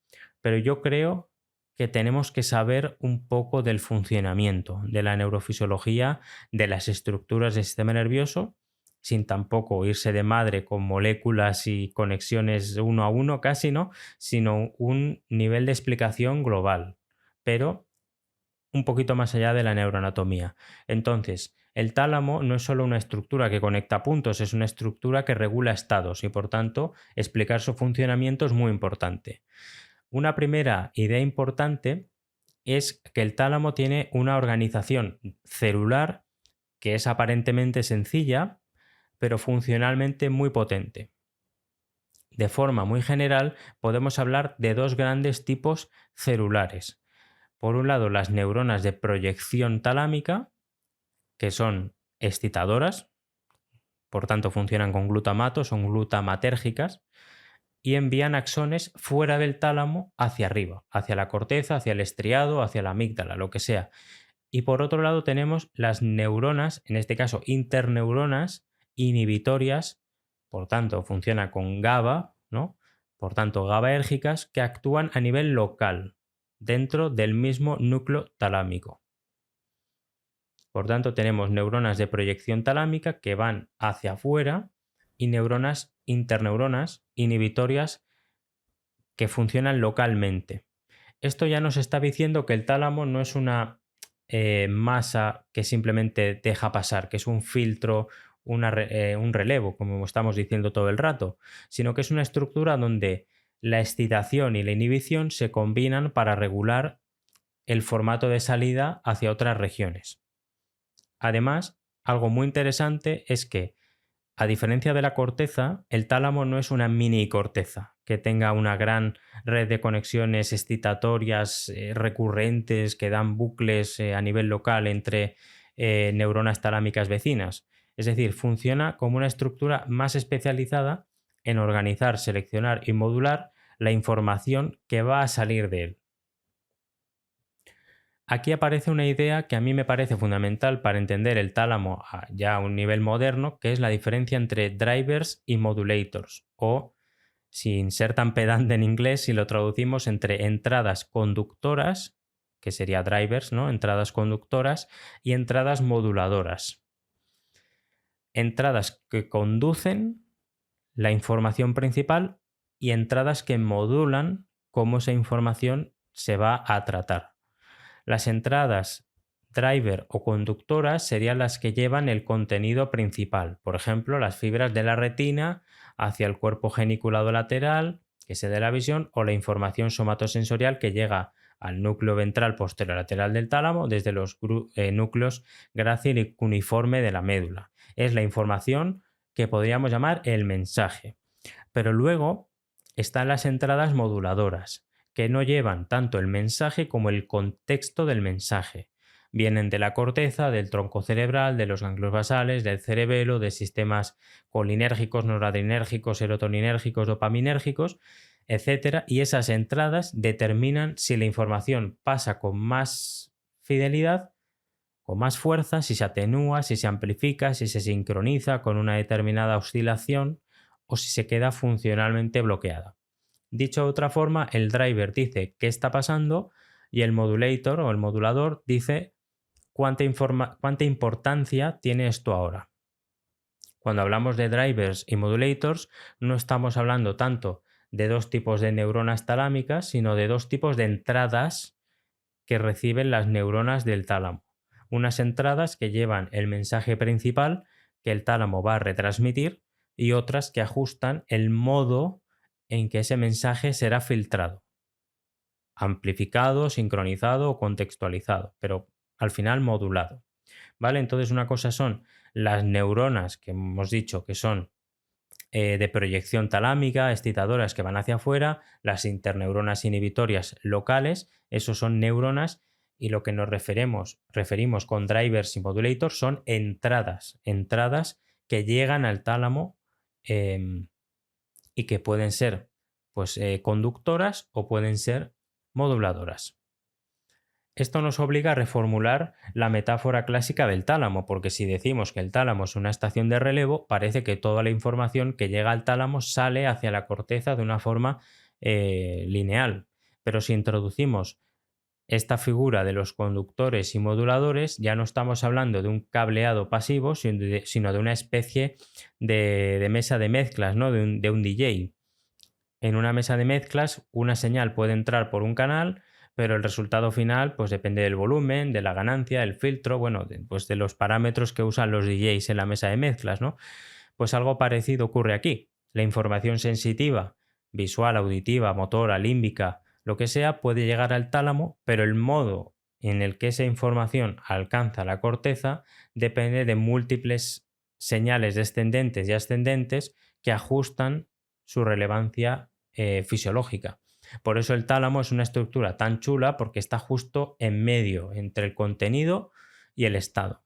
Pero yo creo que tenemos que saber un poco del funcionamiento, de la neurofisiología, de las estructuras del sistema nervioso, sin tampoco irse de madre con moléculas y conexiones uno a uno casi, ¿no? Sino un nivel de explicación global, pero un poquito más allá de la neuroanatomía. Entonces, el tálamo no es solo una estructura que conecta puntos, es una estructura que regula estados y, por tanto, explicar su funcionamiento es muy importante. Una primera idea importante es que el tálamo tiene una organización celular que es aparentemente sencilla, pero funcionalmente muy potente. De forma muy general, podemos hablar de dos grandes tipos celulares. Por un lado, las neuronas de proyección talámica, que son excitadoras, por tanto funcionan con glutamato, son glutamatérgicas, y envían axones fuera del tálamo hacia arriba, hacia la corteza, hacia el estriado, hacia la amígdala, lo que sea. Y por otro lado tenemos las neuronas, en este caso interneuronas, inhibitorias, por tanto funciona con GABA, ¿no? Por tanto GABAérgicas que actúan a nivel local, dentro del mismo núcleo talámico. Por tanto tenemos neuronas de proyección talámica que van hacia afuera y neuronas interneuronas inhibitorias que funcionan localmente. Esto ya nos está diciendo que el tálamo no es una masa que simplemente deja pasar, que es un filtro, un relevo, como estamos diciendo todo el rato, sino que es una estructura donde la excitación y la inhibición se combinan para regular el formato de salida hacia otras regiones. Además, algo muy interesante es que, a diferencia de la corteza, el tálamo no es una mini corteza que tenga una gran red de conexiones excitatorias recurrentes que dan bucles a nivel local entre neuronas talámicas vecinas. Es decir, funciona como una estructura más especializada en organizar, seleccionar y modular la información que va a salir de él. Aquí aparece una idea que a mí me parece fundamental para entender el tálamo ya a un nivel moderno, que es la diferencia entre drivers y modulators, o, sin ser tan pedante en inglés, si lo traducimos entre entradas conductoras, que sería drivers, ¿no? Entradas conductoras, y entradas moduladoras. Entradas que conducen la información principal y entradas que modulan cómo esa información se va a tratar. Las entradas driver o conductoras serían las que llevan el contenido principal, por ejemplo, las fibras de la retina hacia el cuerpo geniculado lateral, que es el de la visión, o la información somatosensorial que llega al núcleo ventral posterolateral del tálamo desde los núcleos grácil y cuneiforme de la médula. Es la información que podríamos llamar el mensaje. Pero luego están las entradas moduladoras, que no llevan tanto el mensaje como el contexto del mensaje. Vienen de la corteza, del tronco cerebral, de los ganglios basales, del cerebelo, de sistemas colinérgicos, noradrenérgicos, serotoninérgicos, dopaminérgicos, etc. Y esas entradas determinan si la información pasa con más fidelidad, con más fuerza, si se atenúa, si se amplifica, si se sincroniza con una determinada oscilación o si se queda funcionalmente bloqueada. Dicho de otra forma, el driver dice qué está pasando y el modulator o el modulador dice cuánta importancia tiene esto ahora. Cuando hablamos de drivers y modulators, no estamos hablando tanto de dos tipos de neuronas talámicas, sino de dos tipos de entradas que reciben las neuronas del tálamo. Unas entradas que llevan el mensaje principal que el tálamo va a retransmitir y otras que ajustan el modo en que ese mensaje será filtrado, amplificado, sincronizado o contextualizado, pero al final modulado. ¿Vale? Entonces una cosa son las neuronas que hemos dicho que son de proyección talámica, excitadoras que van hacia afuera, las interneuronas inhibitorias locales, esos son neuronas y lo que nos referimos con drivers y modulators son entradas que llegan al tálamo y que pueden ser pues, conductoras o pueden ser moduladoras. Esto nos obliga a reformular la metáfora clásica del tálamo, porque si decimos que el tálamo es una estación de relevo, parece que toda la información que llega al tálamo sale hacia la corteza de una forma lineal. Pero si introducimos esta figura de los conductores y moduladores, ya no estamos hablando de un cableado pasivo, sino de una especie de mesa de mezclas, ¿no? de un DJ. En una mesa de mezclas, una señal puede entrar por un canal, pero el resultado final pues depende del volumen, de la ganancia, el filtro, bueno, pues de los parámetros que usan los DJs en la mesa de mezclas, ¿no? Pues algo parecido ocurre aquí. La información sensitiva, visual, auditiva, motora, límbica, lo que sea, puede llegar al tálamo, pero el modo en el que esa información alcanza la corteza depende de múltiples señales descendentes y ascendentes que ajustan su relevancia fisiológica. Por eso el tálamo es una estructura tan chula porque está justo en medio entre el contenido y el estado.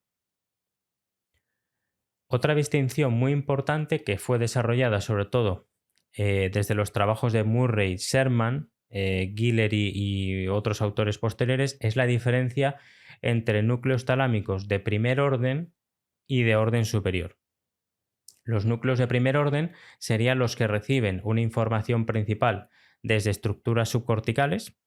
Otra distinción muy importante que fue desarrollada sobre todo desde los trabajos de Murray, Sherman, Guillory y otros autores posteriores es la diferencia entre núcleos talámicos de primer orden y de orden superior. Los núcleos de primer orden serían los que reciben una información principal desde estructuras subcorticales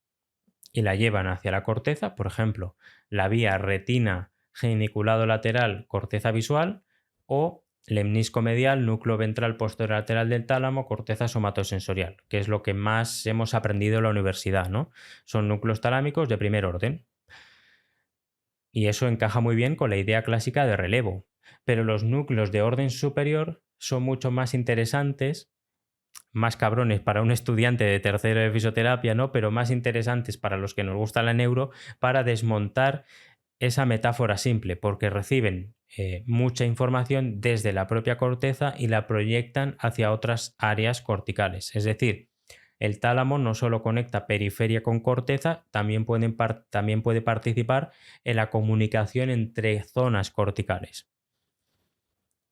y la llevan hacia la corteza, por ejemplo, la vía retina, geniculado lateral, corteza visual o lemnisco medial, núcleo ventral posterolateral del tálamo, corteza somatosensorial, que es lo que más hemos aprendido en la universidad, ¿no? Son núcleos talámicos de primer orden. Y eso encaja muy bien con la idea clásica de relevo. Pero los núcleos de orden superior son mucho más interesantes, más cabrones para un estudiante de tercero de fisioterapia, ¿no? Pero más interesantes para los que nos gusta la neuro, para desmontar esa metáfora simple, porque reciben mucha información desde la propia corteza y la proyectan hacia otras áreas corticales. Es decir, el tálamo no solo conecta periferia con corteza, también puede participar en la comunicación entre zonas corticales.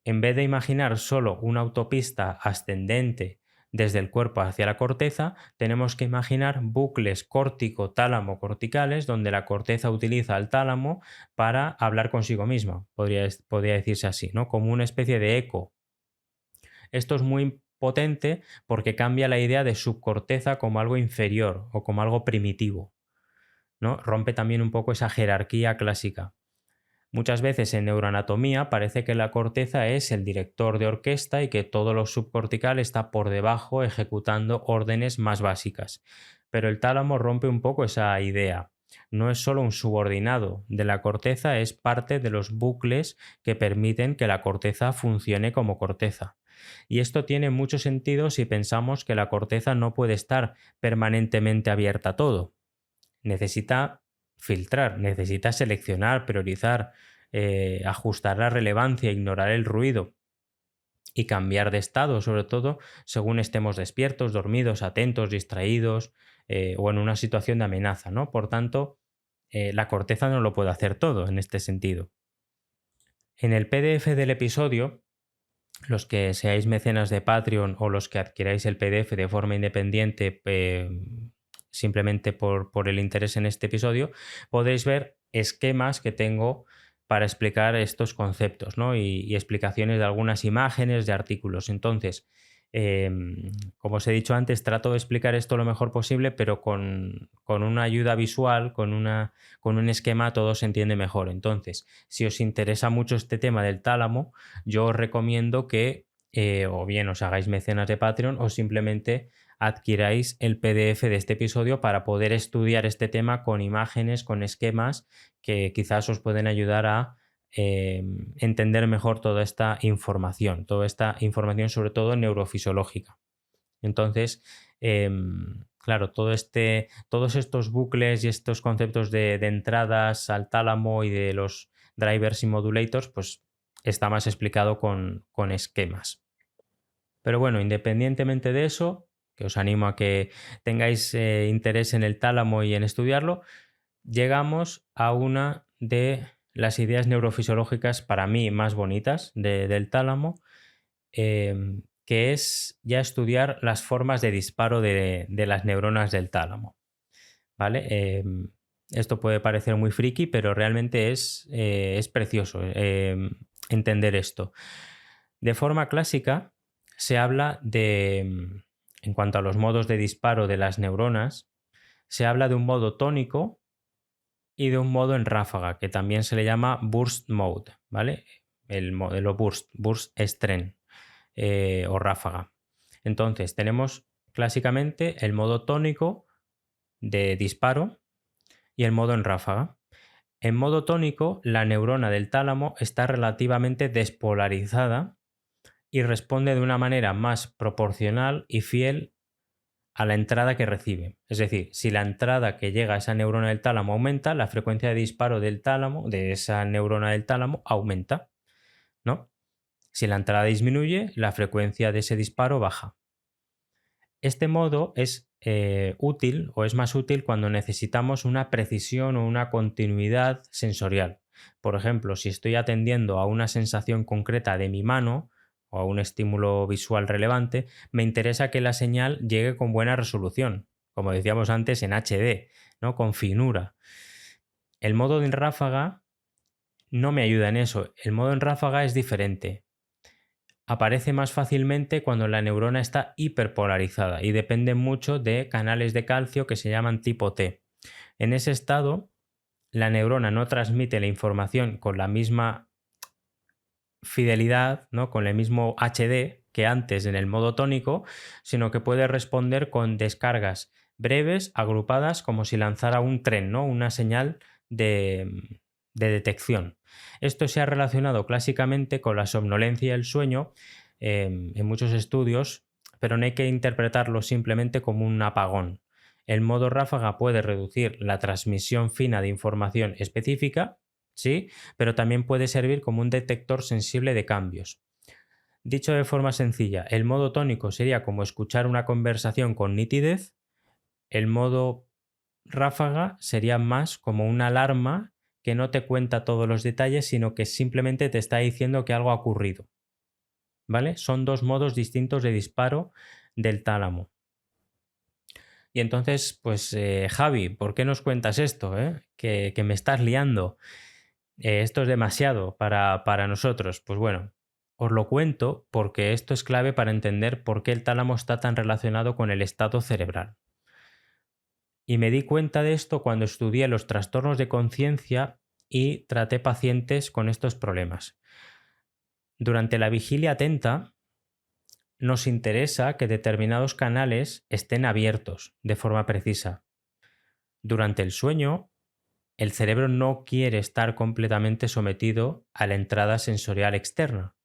En vez de imaginar solo una autopista ascendente desde el cuerpo hacia la corteza, tenemos que imaginar bucles córtico-tálamo-corticales donde la corteza utiliza al tálamo para hablar consigo misma, podría decirse así, ¿no? Como una especie de eco. Esto es muy potente porque cambia la idea de subcorteza como algo inferior o como algo primitivo, ¿no? Rompe también un poco esa jerarquía clásica. Muchas veces en neuroanatomía parece que la corteza es el director de orquesta y que todo lo subcortical está por debajo ejecutando órdenes más básicas. Pero el tálamo rompe un poco esa idea. No es solo un subordinado de la corteza, es parte de los bucles que permiten que la corteza funcione como corteza. Y esto tiene mucho sentido si pensamos que la corteza no puede estar permanentemente abierta a todo. necesita filtrar, necesita seleccionar, priorizar, ajustar la relevancia, ignorar el ruido y cambiar de estado, sobre todo según estemos despiertos, dormidos, atentos, distraídos o en una situación de amenaza, ¿no? Por tanto, la corteza no lo puede hacer todo en este sentido. En el PDF del episodio, los que seáis mecenas de Patreon o los que adquiráis el PDF de forma independiente simplemente por el interés en este episodio, podréis ver esquemas que tengo para explicar estos conceptos, ¿no? y explicaciones de algunas imágenes, de artículos. Entonces, como os he dicho antes, trato de explicar esto lo mejor posible, pero con una ayuda visual, con un esquema, todo se entiende mejor. Entonces, si os interesa mucho este tema del tálamo, yo os recomiendo que o bien os hagáis mecenas de Patreon o simplemente adquiráis el PDF de este episodio para poder estudiar este tema con imágenes, con esquemas que quizás os pueden ayudar a entender mejor toda esta información sobre todo neurofisiológica. Entonces, claro, todos estos bucles y estos conceptos de entradas al tálamo y de los drivers y modulators, pues está más explicado con esquemas. Pero bueno, independientemente de eso, que os animo a que tengáis interés en el tálamo y en estudiarlo, llegamos a una de las ideas neurofisiológicas para mí más bonitas del tálamo, que es ya estudiar las formas de disparo de las neuronas del tálamo. ¿Vale? Esto puede parecer muy friki, pero realmente es precioso entender esto. De forma clásica, se habla en cuanto a los modos de disparo de las neuronas, se habla de un modo tónico y de un modo en ráfaga, que también se le llama burst mode, ¿vale? El modelo burst es tren o ráfaga. Entonces, tenemos clásicamente el modo tónico de disparo y el modo en ráfaga. En modo tónico, la neurona del tálamo está relativamente despolarizada y responde de una manera más proporcional y fiel a la entrada que recibe. Es decir, si la entrada que llega a esa neurona del tálamo aumenta, la frecuencia de disparo del tálamo, de esa neurona del tálamo, aumenta, ¿no? Si la entrada disminuye, la frecuencia de ese disparo baja. Este modo es útil o es más útil cuando necesitamos una precisión o una continuidad sensorial. Por ejemplo, si estoy atendiendo a una sensación concreta de mi mano o a un estímulo visual relevante, me interesa que la señal llegue con buena resolución, como decíamos antes en HD, ¿no? Con finura. El modo en ráfaga no me ayuda en eso. El modo en ráfaga es diferente. Aparece más fácilmente cuando la neurona está hiperpolarizada y depende mucho de canales de calcio que se llaman tipo T. En ese estado, la neurona no transmite la información con la misma fidelidad, ¿no? Con el mismo HD que antes en el modo tónico, sino que puede responder con descargas breves, agrupadas, como si lanzara un tren, ¿no? Una señal de detección. Esto se ha relacionado clásicamente con la somnolencia y el sueño en muchos estudios, pero no hay que interpretarlo simplemente como un apagón. El modo ráfaga puede reducir la transmisión fina de información específica, ¿sí? Pero también puede servir como un detector sensible de cambios. Dicho de forma sencilla, el modo tónico sería como escuchar una conversación con nitidez, el modo ráfaga sería más como una alarma que no te cuenta todos los detalles, sino que simplemente te está diciendo que algo ha ocurrido. ¿Vale? Son dos modos distintos de disparo del tálamo. Y entonces, pues Javi, ¿por qué nos cuentas esto? Que me estás liando. Esto es demasiado para nosotros. Pues bueno, os lo cuento porque esto es clave para entender por qué el tálamo está tan relacionado con el estado cerebral. Y me di cuenta de esto cuando estudié los trastornos de conciencia y traté pacientes con estos problemas. Durante la vigilia atenta, nos interesa que determinados canales estén abiertos de forma precisa. Durante el sueño, el cerebro no quiere estar completamente sometido a la entrada sensorial externa.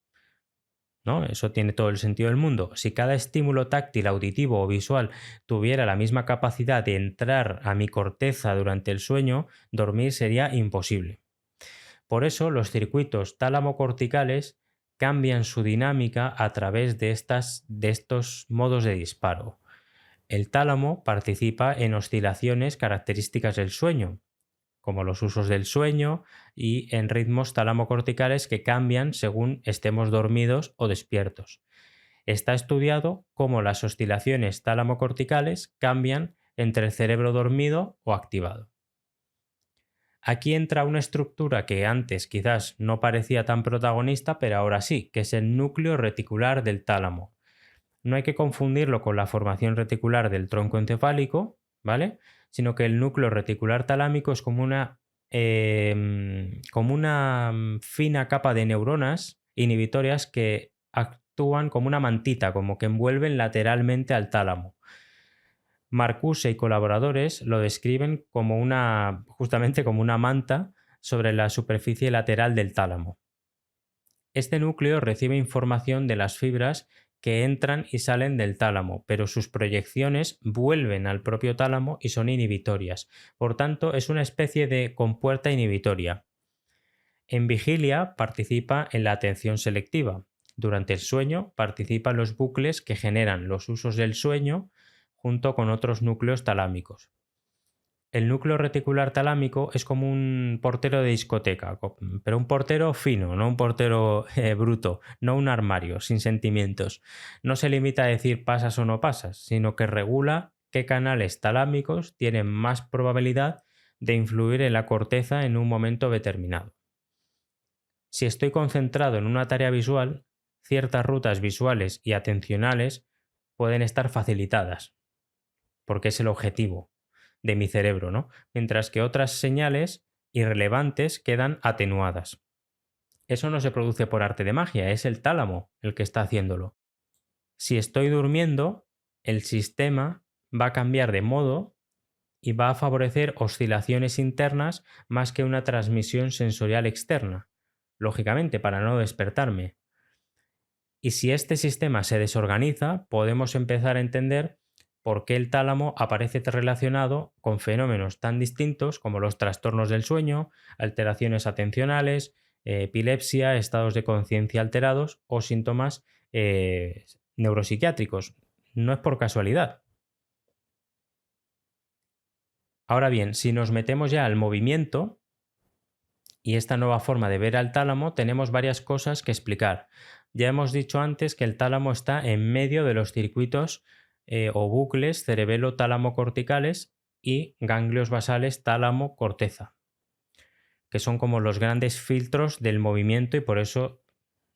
¿no? Eso tiene todo el sentido del mundo. Si cada estímulo táctil, auditivo o visual tuviera la misma capacidad de entrar a mi corteza durante el sueño, dormir sería imposible. Por eso los circuitos tálamo-corticales cambian su dinámica a través de estos modos de disparo. El tálamo participa en oscilaciones características del sueño, como los usos del sueño, y en ritmos tálamo-corticales que cambian según estemos dormidos o despiertos. Está estudiado cómo las oscilaciones tálamo-corticales cambian entre el cerebro dormido o activado. Aquí entra una estructura que antes quizás no parecía tan protagonista, pero ahora sí, que es el núcleo reticular del tálamo. No hay que confundirlo con la formación reticular del tronco encefálico, ¿vale? Sino que el núcleo reticular talámico es como una fina capa de neuronas inhibitorias que actúan como una mantita, como que envuelven lateralmente al tálamo. Marcuse y colaboradores lo describen como justamente como una manta sobre la superficie lateral del tálamo. Este núcleo recibe información de las fibras que entran y salen del tálamo, pero sus proyecciones vuelven al propio tálamo y son inhibitorias. Por tanto, es una especie de compuerta inhibitoria. En vigilia participa en la atención selectiva. Durante el sueño participa en los bucles que generan los usos del sueño junto con otros núcleos talámicos. El núcleo reticular talámico es como un portero de discoteca, pero un portero fino, no un portero bruto, no un armario sin sentimientos. No se limita a decir pasas o no pasas, sino que regula qué canales talámicos tienen más probabilidad de influir en la corteza en un momento determinado. Si estoy concentrado en una tarea visual, ciertas rutas visuales y atencionales pueden estar facilitadas, porque es el objetivo de mi cerebro, ¿no? Mientras que otras señales irrelevantes quedan atenuadas. Eso no se produce por arte de magia, es el tálamo el que está haciéndolo. Si estoy durmiendo, el sistema va a cambiar de modo y va a favorecer oscilaciones internas más que una transmisión sensorial externa, lógicamente para no despertarme. Y si este sistema se desorganiza, podemos empezar a entender por qué el tálamo aparece relacionado con fenómenos tan distintos como los trastornos del sueño, alteraciones atencionales, epilepsia, estados de conciencia alterados o síntomas neuropsiquiátricos. No es por casualidad. Ahora bien, si nos metemos ya al movimiento y esta nueva forma de ver al tálamo, tenemos varias cosas que explicar. Ya hemos dicho antes que el tálamo está en medio de los circuitos o bucles cerebelo-tálamo-corticales y ganglios basales tálamo-corteza, que son como los grandes filtros del movimiento y por eso,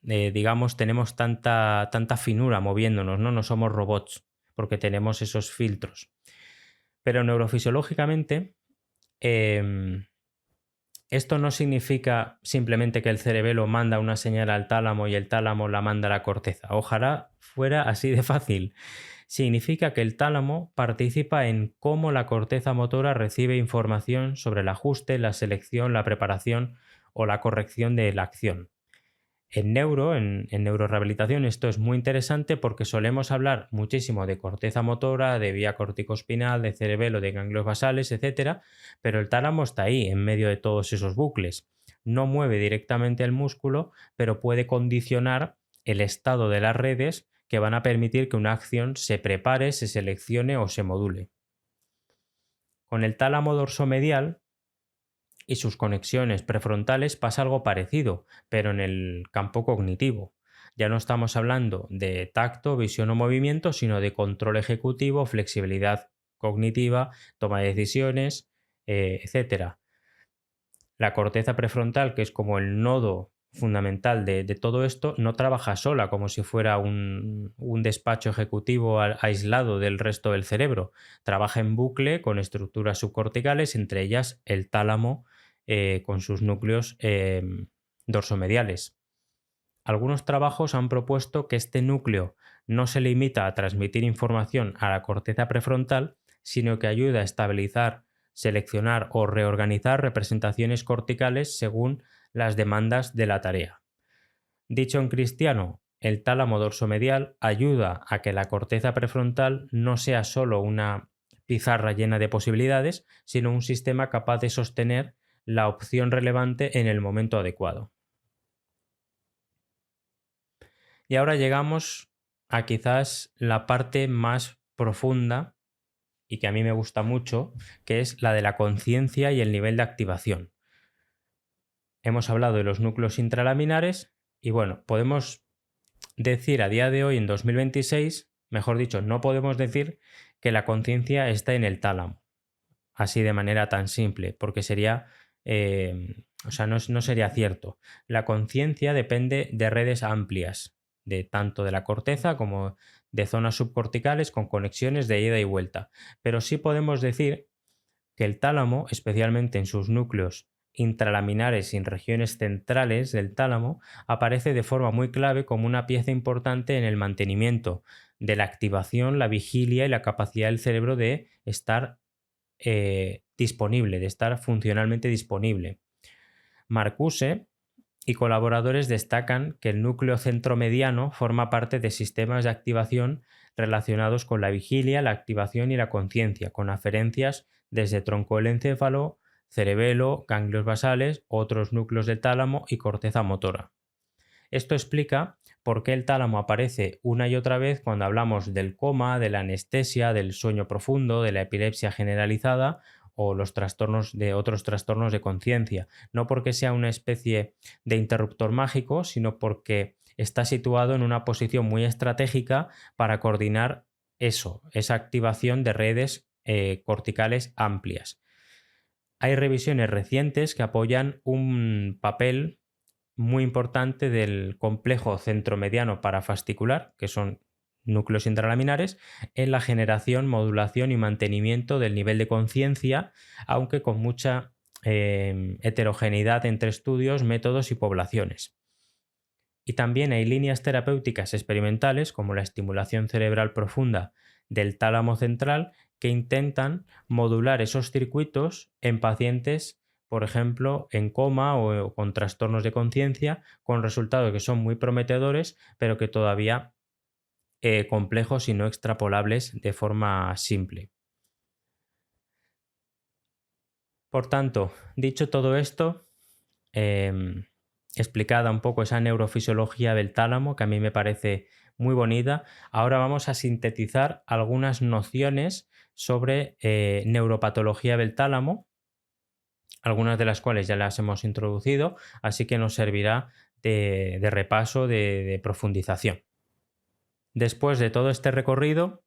digamos, tenemos tanta finura moviéndonos, ¿no? No somos robots porque tenemos esos filtros. Pero neurofisiológicamente, esto no significa simplemente que el cerebelo manda una señal al tálamo y el tálamo la manda a la corteza. Ojalá fuera así de fácil. Significa que el tálamo participa en cómo la corteza motora recibe información sobre el ajuste, la selección, la preparación o la corrección de la acción. En neurorehabilitación esto es muy interesante porque solemos hablar muchísimo de corteza motora, de vía corticoespinal, de cerebelo, de ganglios basales, etc. Pero el tálamo está ahí, en medio de todos esos bucles. No mueve directamente el músculo, pero puede condicionar el estado de las redes que van a permitir que una acción se prepare, se seleccione o se module. Con el tálamo dorsomedial y sus conexiones prefrontales pasa algo parecido, pero en el campo cognitivo. Ya no estamos hablando de tacto, visión o movimiento, sino de control ejecutivo, flexibilidad cognitiva, toma de decisiones, etc. La corteza prefrontal, que es como el nodo fundamental de todo esto, no trabaja sola como si fuera un despacho ejecutivo aislado del resto del cerebro. Trabaja en bucle con estructuras subcorticales, entre ellas el tálamo con sus núcleos dorsomediales. Algunos trabajos han propuesto que este núcleo no se limita a transmitir información a la corteza prefrontal, sino que ayuda a estabilizar, seleccionar o reorganizar representaciones corticales según las demandas de la tarea. Dicho en cristiano, el tálamo dorsomedial ayuda a que la corteza prefrontal no sea solo una pizarra llena de posibilidades, sino un sistema capaz de sostener la opción relevante en el momento adecuado. Y ahora llegamos a quizás la parte más profunda y que a mí me gusta mucho, que es la de la conciencia y el nivel de activación. Hemos hablado de los núcleos intralaminares y bueno, podemos decir a día de hoy, en 2026, mejor dicho, no podemos decir que la conciencia está en el tálamo, así de manera tan simple, porque sería, no sería cierto. La conciencia depende de redes amplias, de tanto de la corteza como de zonas subcorticales con conexiones de ida y vuelta. Pero sí podemos decir que el tálamo, especialmente en sus núcleos intralaminares y en regiones centrales del tálamo, aparece de forma muy clave como una pieza importante en el mantenimiento de la activación, la vigilia y la capacidad del cerebro de estar disponible, de estar funcionalmente disponible. Marcuse y colaboradores destacan que el núcleo centromediano forma parte de sistemas de activación relacionados con la vigilia, la activación y la conciencia, con aferencias desde tronco del encéfalo, cerebelo, ganglios basales, otros núcleos del tálamo y corteza motora. Esto explica por qué el tálamo aparece una y otra vez cuando hablamos del coma, de la anestesia, del sueño profundo, de la epilepsia generalizada o los trastornos de otros trastornos de conciencia. No porque sea una especie de interruptor mágico, sino porque está situado en una posición muy estratégica para coordinar esa activación de redes corticales amplias. Hay revisiones recientes que apoyan un papel muy importante del complejo centromediano parafascicular, que son núcleos intralaminares, en la generación, modulación y mantenimiento del nivel de conciencia, aunque con mucha heterogeneidad entre estudios, métodos y poblaciones. Y también hay líneas terapéuticas experimentales, como la estimulación cerebral profunda del tálamo central, que intentan modular esos circuitos en pacientes, por ejemplo, en coma o con trastornos de conciencia, con resultados que son muy prometedores, pero que todavía complejos y no extrapolables de forma simple. Por tanto, dicho todo esto, explicada un poco esa neurofisiología del tálamo, que a mí me parece muy bonita, ahora vamos a sintetizar algunas nociones sobre neuropatología del tálamo, algunas de las cuales ya las hemos introducido, así que nos servirá de repaso, de profundización. Después de todo este recorrido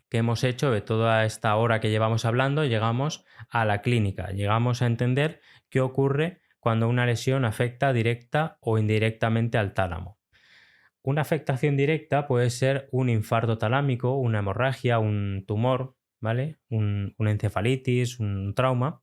que hemos hecho, de toda esta hora que llevamos hablando, llegamos a la clínica, llegamos a entender qué ocurre cuando una lesión afecta directa o indirectamente al tálamo. Una afectación directa puede ser un infarto talámico, una hemorragia, un tumor, ¿vale? Una encefalitis, un trauma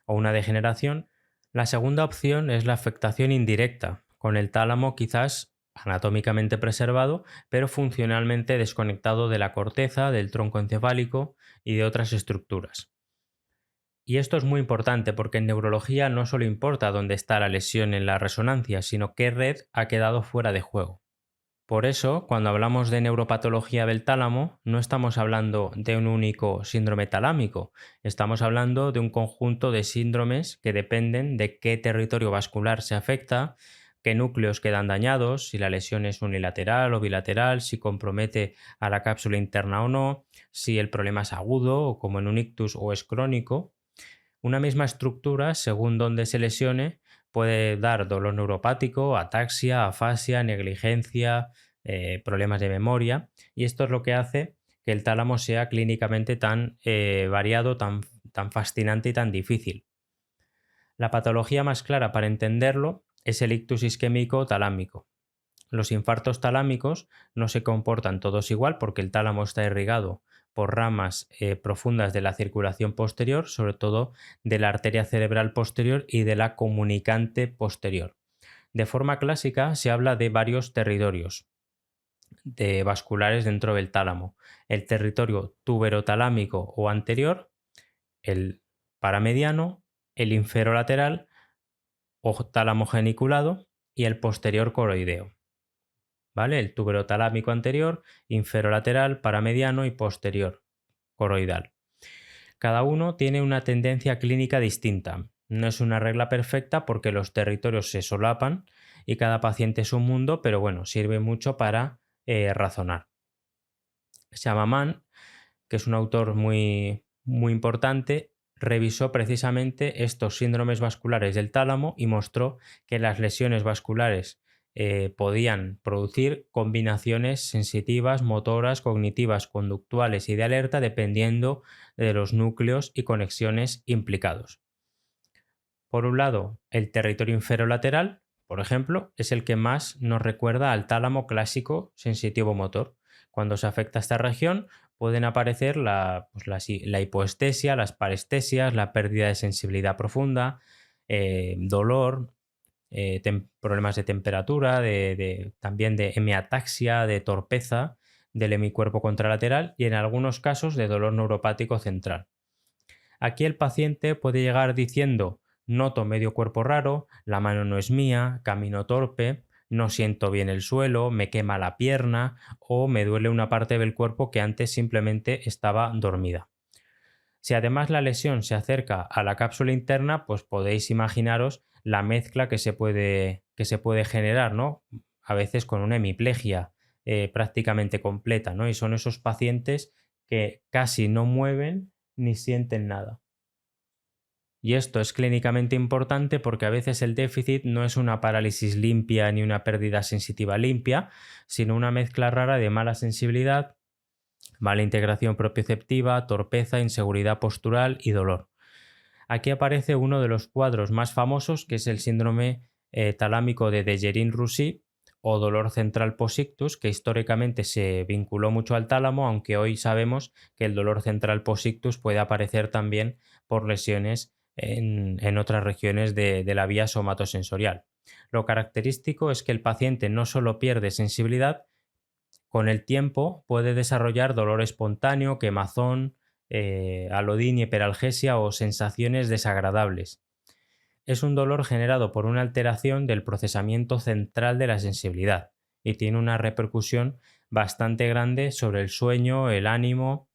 o una degeneración. La segunda opción es la afectación indirecta, con el tálamo quizás anatómicamente preservado, pero funcionalmente desconectado de la corteza, del tronco encefálico y de otras estructuras. Y esto es muy importante porque en neurología no solo importa dónde está la lesión en la resonancia, sino qué red ha quedado fuera de juego. Por eso, cuando hablamos de neuropatología del tálamo, no estamos hablando de un único síndrome talámico, estamos hablando de un conjunto de síndromes que dependen de qué territorio vascular se afecta, qué núcleos quedan dañados, si la lesión es unilateral o bilateral, si compromete a la cápsula interna o no, si el problema es agudo o como en un ictus o es crónico. Una misma estructura, según donde se lesione, puede dar dolor neuropático, ataxia, afasia, negligencia, problemas de memoria, y esto es lo que hace que el tálamo sea clínicamente tan variado, tan fascinante y tan difícil. La patología más clara para entenderlo es el ictus isquémico talámico. Los infartos talámicos no se comportan todos igual porque el tálamo está irrigado por ramas profundas de la circulación posterior, sobre todo de la arteria cerebral posterior y de la comunicante posterior. De forma clásica se habla de varios territorios vasculares dentro del tálamo. El territorio tuberotalámico o anterior, el paramediano, el inferolateral o tálamo geniculado y el posterior coroideo. ¿vale? El túbero talámico anterior, inferolateral, paramediano y posterior, coroidal. Cada uno tiene una tendencia clínica distinta. No es una regla perfecta porque los territorios se solapan y cada paciente es un mundo, pero bueno, sirve mucho para razonar. Shamaman, que es un autor muy importante, revisó precisamente estos síndromes vasculares del tálamo y mostró que las lesiones vasculares podían producir combinaciones sensitivas, motoras, cognitivas, conductuales y de alerta dependiendo de los núcleos y conexiones implicados. Por un lado, el territorio inferolateral, por ejemplo, es el que más nos recuerda al tálamo clásico sensitivo motor. Cuando se afecta esta región, pueden aparecer la hipoestesia, las parestesias, la pérdida de sensibilidad profunda, dolor, problemas de temperatura, también de hemiataxia, de torpeza del hemicuerpo contralateral y en algunos casos de dolor neuropático central. Aquí el paciente puede llegar diciendo: noto medio cuerpo raro, la mano no es mía, camino torpe, no siento bien el suelo, me quema la pierna o me duele una parte del cuerpo que antes simplemente estaba dormida. Si además la lesión se acerca a la cápsula interna, pues podéis imaginaros la mezcla que se puede generar, ¿no? A veces con una hemiplegia prácticamente completa, ¿no? Y son esos pacientes que casi no mueven ni sienten nada. Y esto es clínicamente importante porque a veces el déficit no es una parálisis limpia ni una pérdida sensitiva limpia, sino una mezcla rara de mala sensibilidad, mala integración propioceptiva, torpeza, inseguridad postural y dolor. Aquí aparece uno de los cuadros más famosos, que es el síndrome talámico de Dejerin-Roussy o dolor central posictus, que históricamente se vinculó mucho al tálamo, aunque hoy sabemos que el dolor central posictus puede aparecer también por lesiones en otras regiones de la vía somatosensorial. Lo característico es que el paciente no solo pierde sensibilidad, con el tiempo puede desarrollar dolor espontáneo, quemazón, alodinia, hiperalgesia o sensaciones desagradables. Es un dolor generado por una alteración del procesamiento central de la sensibilidad y tiene una repercusión bastante grande sobre el sueño, el ánimo,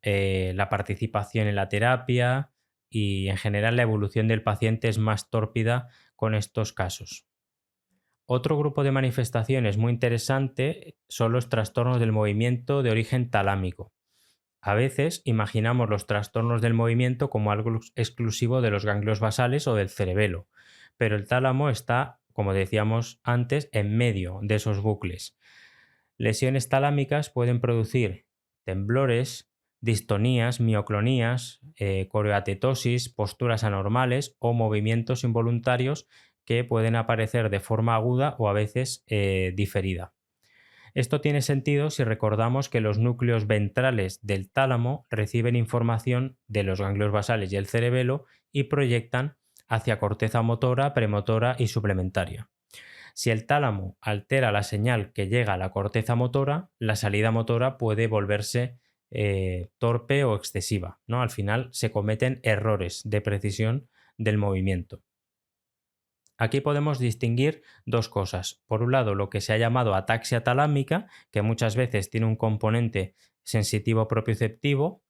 la participación en la terapia y en general la evolución del paciente es más tórpida con estos casos. Otro grupo de manifestaciones muy interesante son los trastornos del movimiento de origen talámico. A veces imaginamos los trastornos del movimiento como algo exclusivo de los ganglios basales o del cerebelo, pero el tálamo está, como decíamos antes, en medio de esos bucles. Lesiones talámicas pueden producir temblores, distonías, mioclonías, coreoatetosis, posturas anormales o movimientos involuntarios que pueden aparecer de forma aguda o a veces diferida. Esto tiene sentido si recordamos que los núcleos ventrales del tálamo reciben información de los ganglios basales y el cerebelo y proyectan hacia corteza motora, premotora y suplementaria. Si el tálamo altera la señal que llega a la corteza motora, la salida motora puede volverse torpe o excesiva, ¿no? Al final se cometen errores de precisión del movimiento. Aquí podemos distinguir dos cosas. Por un lado, lo que se ha llamado ataxia talámica, que muchas veces tiene un componente sensitivo propioceptivo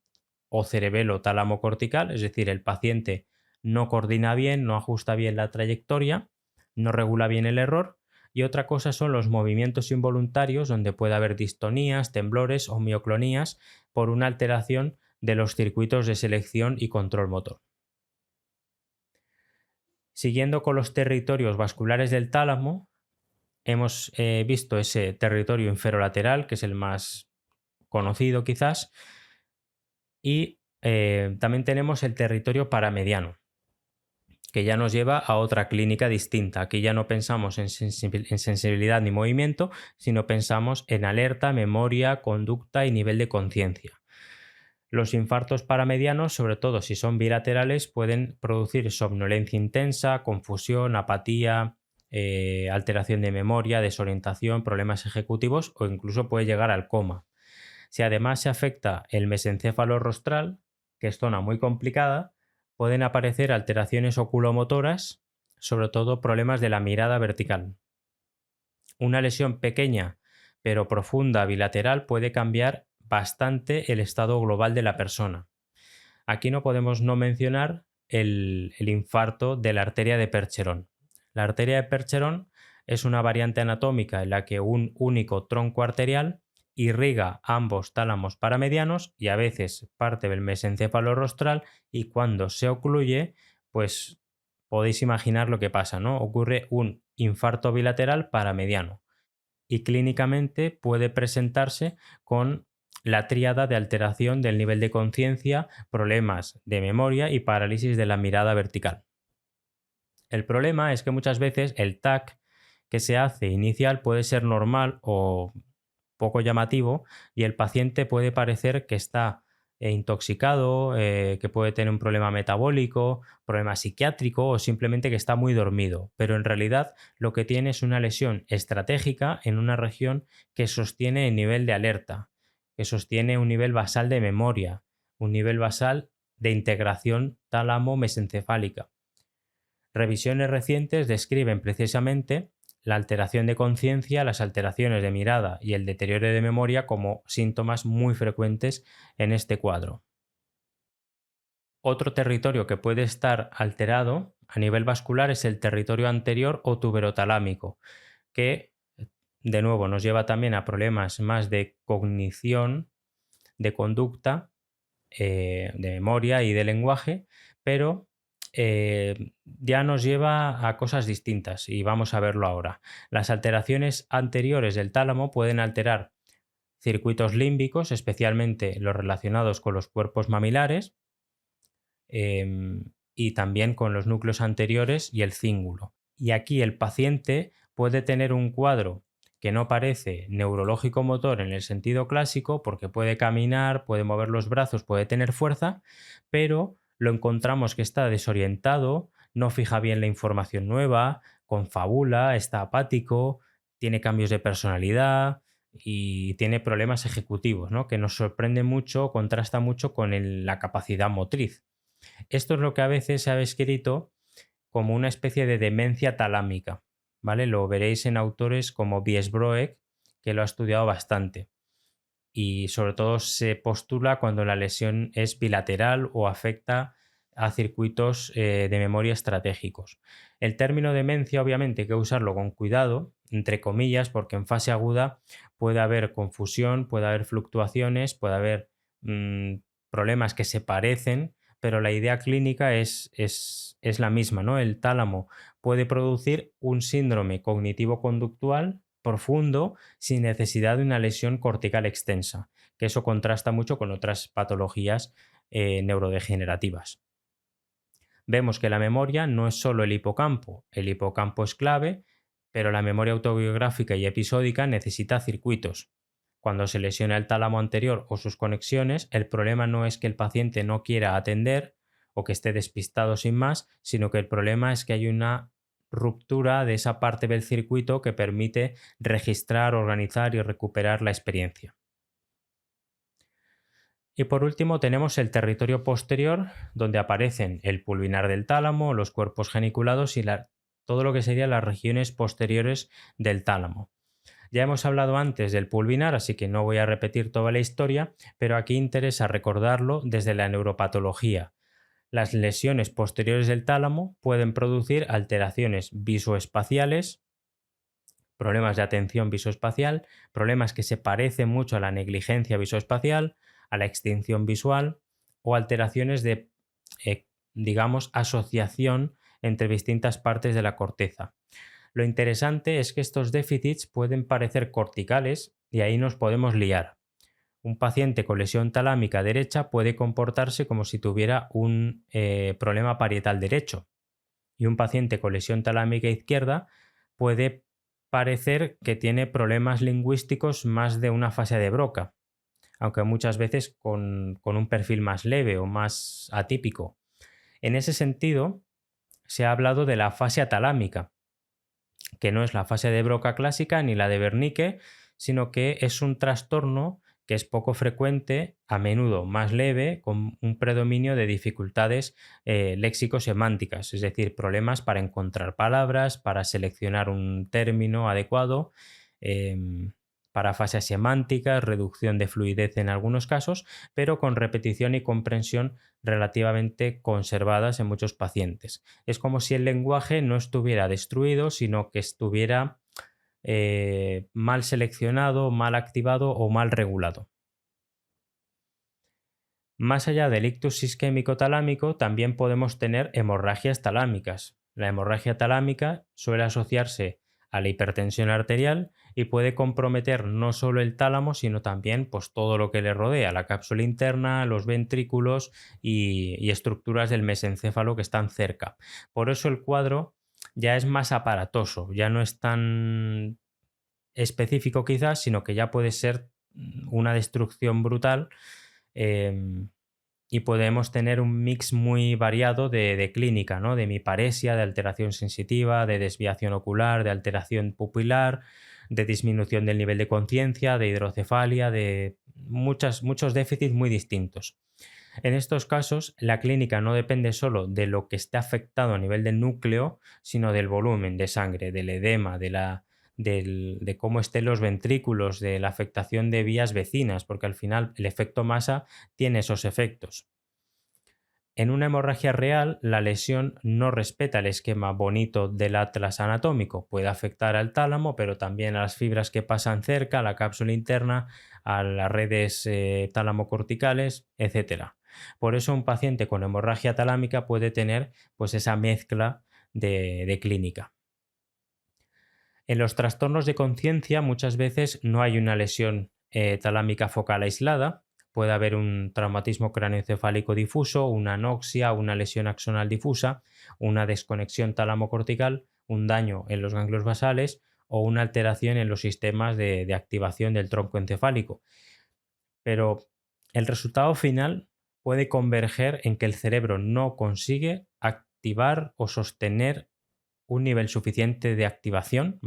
o cerebelo tálamo cortical, es decir, el paciente no coordina bien, no ajusta bien la trayectoria, no regula bien el error. Y otra cosa son los movimientos involuntarios, donde puede haber distonías, temblores o mioclonías por una alteración de los circuitos de selección y control motor. Siguiendo con los territorios vasculares del tálamo, hemos visto ese territorio inferolateral, que es el más conocido quizás, y también tenemos el territorio paramediano, que ya nos lleva a otra clínica distinta. Aquí ya no pensamos en sensibilidad ni movimiento, sino pensamos en alerta, memoria, conducta y nivel de conciencia. Los infartos paramedianos, sobre todo si son bilaterales, pueden producir somnolencia intensa, confusión, apatía, alteración de memoria, desorientación, problemas ejecutivos o incluso puede llegar al coma. Si además se afecta el mesencéfalo rostral, que es zona muy complicada, pueden aparecer alteraciones oculomotoras, sobre todo problemas de la mirada vertical. Una lesión pequeña pero profunda bilateral puede cambiar bastante el estado global de la persona. Aquí no podemos no mencionar el infarto de la arteria de Percherón. La arteria de Percherón es una variante anatómica en la que un único tronco arterial irriga ambos tálamos paramedianos y a veces parte del mesencéfalo rostral, y cuando se ocluye, pues podéis imaginar lo que pasa, ¿no? Ocurre un infarto bilateral paramediano y clínicamente puede presentarse con la tríada de alteración del nivel de conciencia, problemas de memoria y parálisis de la mirada vertical. El problema es que muchas veces el TAC que se hace inicial puede ser normal o poco llamativo y el paciente puede parecer que está intoxicado, que puede tener un problema metabólico, problema psiquiátrico o simplemente que está muy dormido. Pero en realidad lo que tiene es una lesión estratégica en una región que sostiene el nivel de alerta, que sostiene un nivel basal de memoria, un nivel basal de integración tálamo-mesencefálica. Revisiones recientes describen precisamente la alteración de conciencia, las alteraciones de mirada y el deterioro de memoria como síntomas muy frecuentes en este cuadro. Otro territorio que puede estar alterado a nivel vascular es el territorio anterior o tuberotalámico, que de nuevo nos lleva también a problemas más de cognición, de conducta, de memoria y de lenguaje, pero ya nos lleva a cosas distintas y vamos a verlo ahora. Las alteraciones anteriores del tálamo pueden alterar circuitos límbicos, especialmente los relacionados con los cuerpos mamilares, y también con los núcleos anteriores y el cíngulo. Y aquí el paciente puede tener un cuadro que no parece neurológico-motor en el sentido clásico, porque puede caminar, puede mover los brazos, puede tener fuerza, pero lo encontramos que está desorientado, no fija bien la información nueva, confabula, está apático, tiene cambios de personalidad y tiene problemas ejecutivos, ¿no? Que nos sorprende mucho, contrasta mucho con la capacidad motriz. Esto es lo que a veces se ha descrito como una especie de demencia talámica, ¿vale? Lo veréis en autores como Biesbroek, que lo ha estudiado bastante. Y sobre todo se postula cuando la lesión es bilateral o afecta a circuitos de memoria estratégicos. El término demencia obviamente hay que usarlo con cuidado, entre comillas, porque en fase aguda puede haber confusión, puede haber fluctuaciones, puede haber problemas que se parecen, pero la idea clínica es la misma, ¿no? El tálamo puede producir un síndrome cognitivo-conductual profundo sin necesidad de una lesión cortical extensa, que eso contrasta mucho con otras patologías neurodegenerativas. Vemos que la memoria no es solo el hipocampo es clave, pero la memoria autobiográfica y episódica necesita circuitos. Cuando se lesiona el tálamo anterior o sus conexiones, el problema no es que el paciente no quiera atender o que esté despistado sin más, sino que el problema es que hay una ruptura de esa parte del circuito que permite registrar, organizar y recuperar la experiencia. Y por último tenemos el territorio posterior, donde aparecen el pulvinar del tálamo, los cuerpos geniculados y todo lo que serían las regiones posteriores del tálamo. Ya hemos hablado antes del pulvinar, así que no voy a repetir toda la historia, pero aquí interesa recordarlo desde la neuropatología. Las lesiones posteriores del tálamo pueden producir alteraciones visoespaciales, problemas de atención visoespacial, problemas que se parecen mucho a la negligencia visoespacial, a la extinción visual o alteraciones de, digamos, asociación entre distintas partes de la corteza. Lo interesante es que estos déficits pueden parecer corticales y ahí nos podemos liar. Un paciente con lesión talámica derecha puede comportarse como si tuviera un problema parietal derecho, y un paciente con lesión talámica izquierda puede parecer que tiene problemas lingüísticos más de una fase de Broca, aunque muchas veces con un perfil más leve o más atípico. En ese sentido, se ha hablado de la fase atalámica, que no es la fase de Broca clásica ni la de Wernicke, sino que es un trastorno que es poco frecuente, a menudo más leve, con un predominio de dificultades léxico-semánticas, es decir, problemas para encontrar palabras, para seleccionar un término adecuado, parafasias semánticas, reducción de fluidez en algunos casos, pero con repetición y comprensión relativamente conservadas en muchos pacientes. Es como si el lenguaje no estuviera destruido, sino que estuviera mal seleccionado, mal activado o mal regulado. Más allá del ictus isquémico talámico, también podemos tener hemorragias talámicas. La hemorragia talámica suele asociarse a la hipertensión arterial y puede comprometer no solo el tálamo, sino también pues, todo lo que le rodea, la cápsula interna, los ventrículos y estructuras del mesencéfalo que están cerca. Por eso el cuadro ya es más aparatoso, ya no es tan específico quizás, sino que ya puede ser una destrucción brutal. Y podemos tener un mix muy variado de clínica, ¿no? De miparesia, de alteración sensitiva, de desviación ocular, de alteración pupilar, de disminución del nivel de conciencia, de hidrocefalia, de muchos déficits muy distintos. En estos casos, la clínica no depende solo de lo que esté afectado a nivel del núcleo, sino del volumen de sangre, del edema, de cómo estén los ventrículos, de la afectación de vías vecinas, porque al final el efecto masa tiene esos efectos. En una hemorragia real, la lesión no respeta el esquema bonito del atlas anatómico. Puede afectar al tálamo, pero también a las fibras que pasan cerca, a la cápsula interna, a las redes tálamo-corticales, etc. Por eso un paciente con hemorragia talámica puede tener pues, esa mezcla de clínica. En los trastornos de conciencia muchas veces no hay una lesión talámica focal aislada. Puede haber un traumatismo cráneoencefálico difuso, una anoxia, una lesión axonal difusa, una desconexión tálamo-cortical, un daño en los ganglios basales o una alteración en los sistemas de activación del tronco encefálico. Pero el resultado final puede converger en que el cerebro no consigue activar o sostener un nivel suficiente de activación,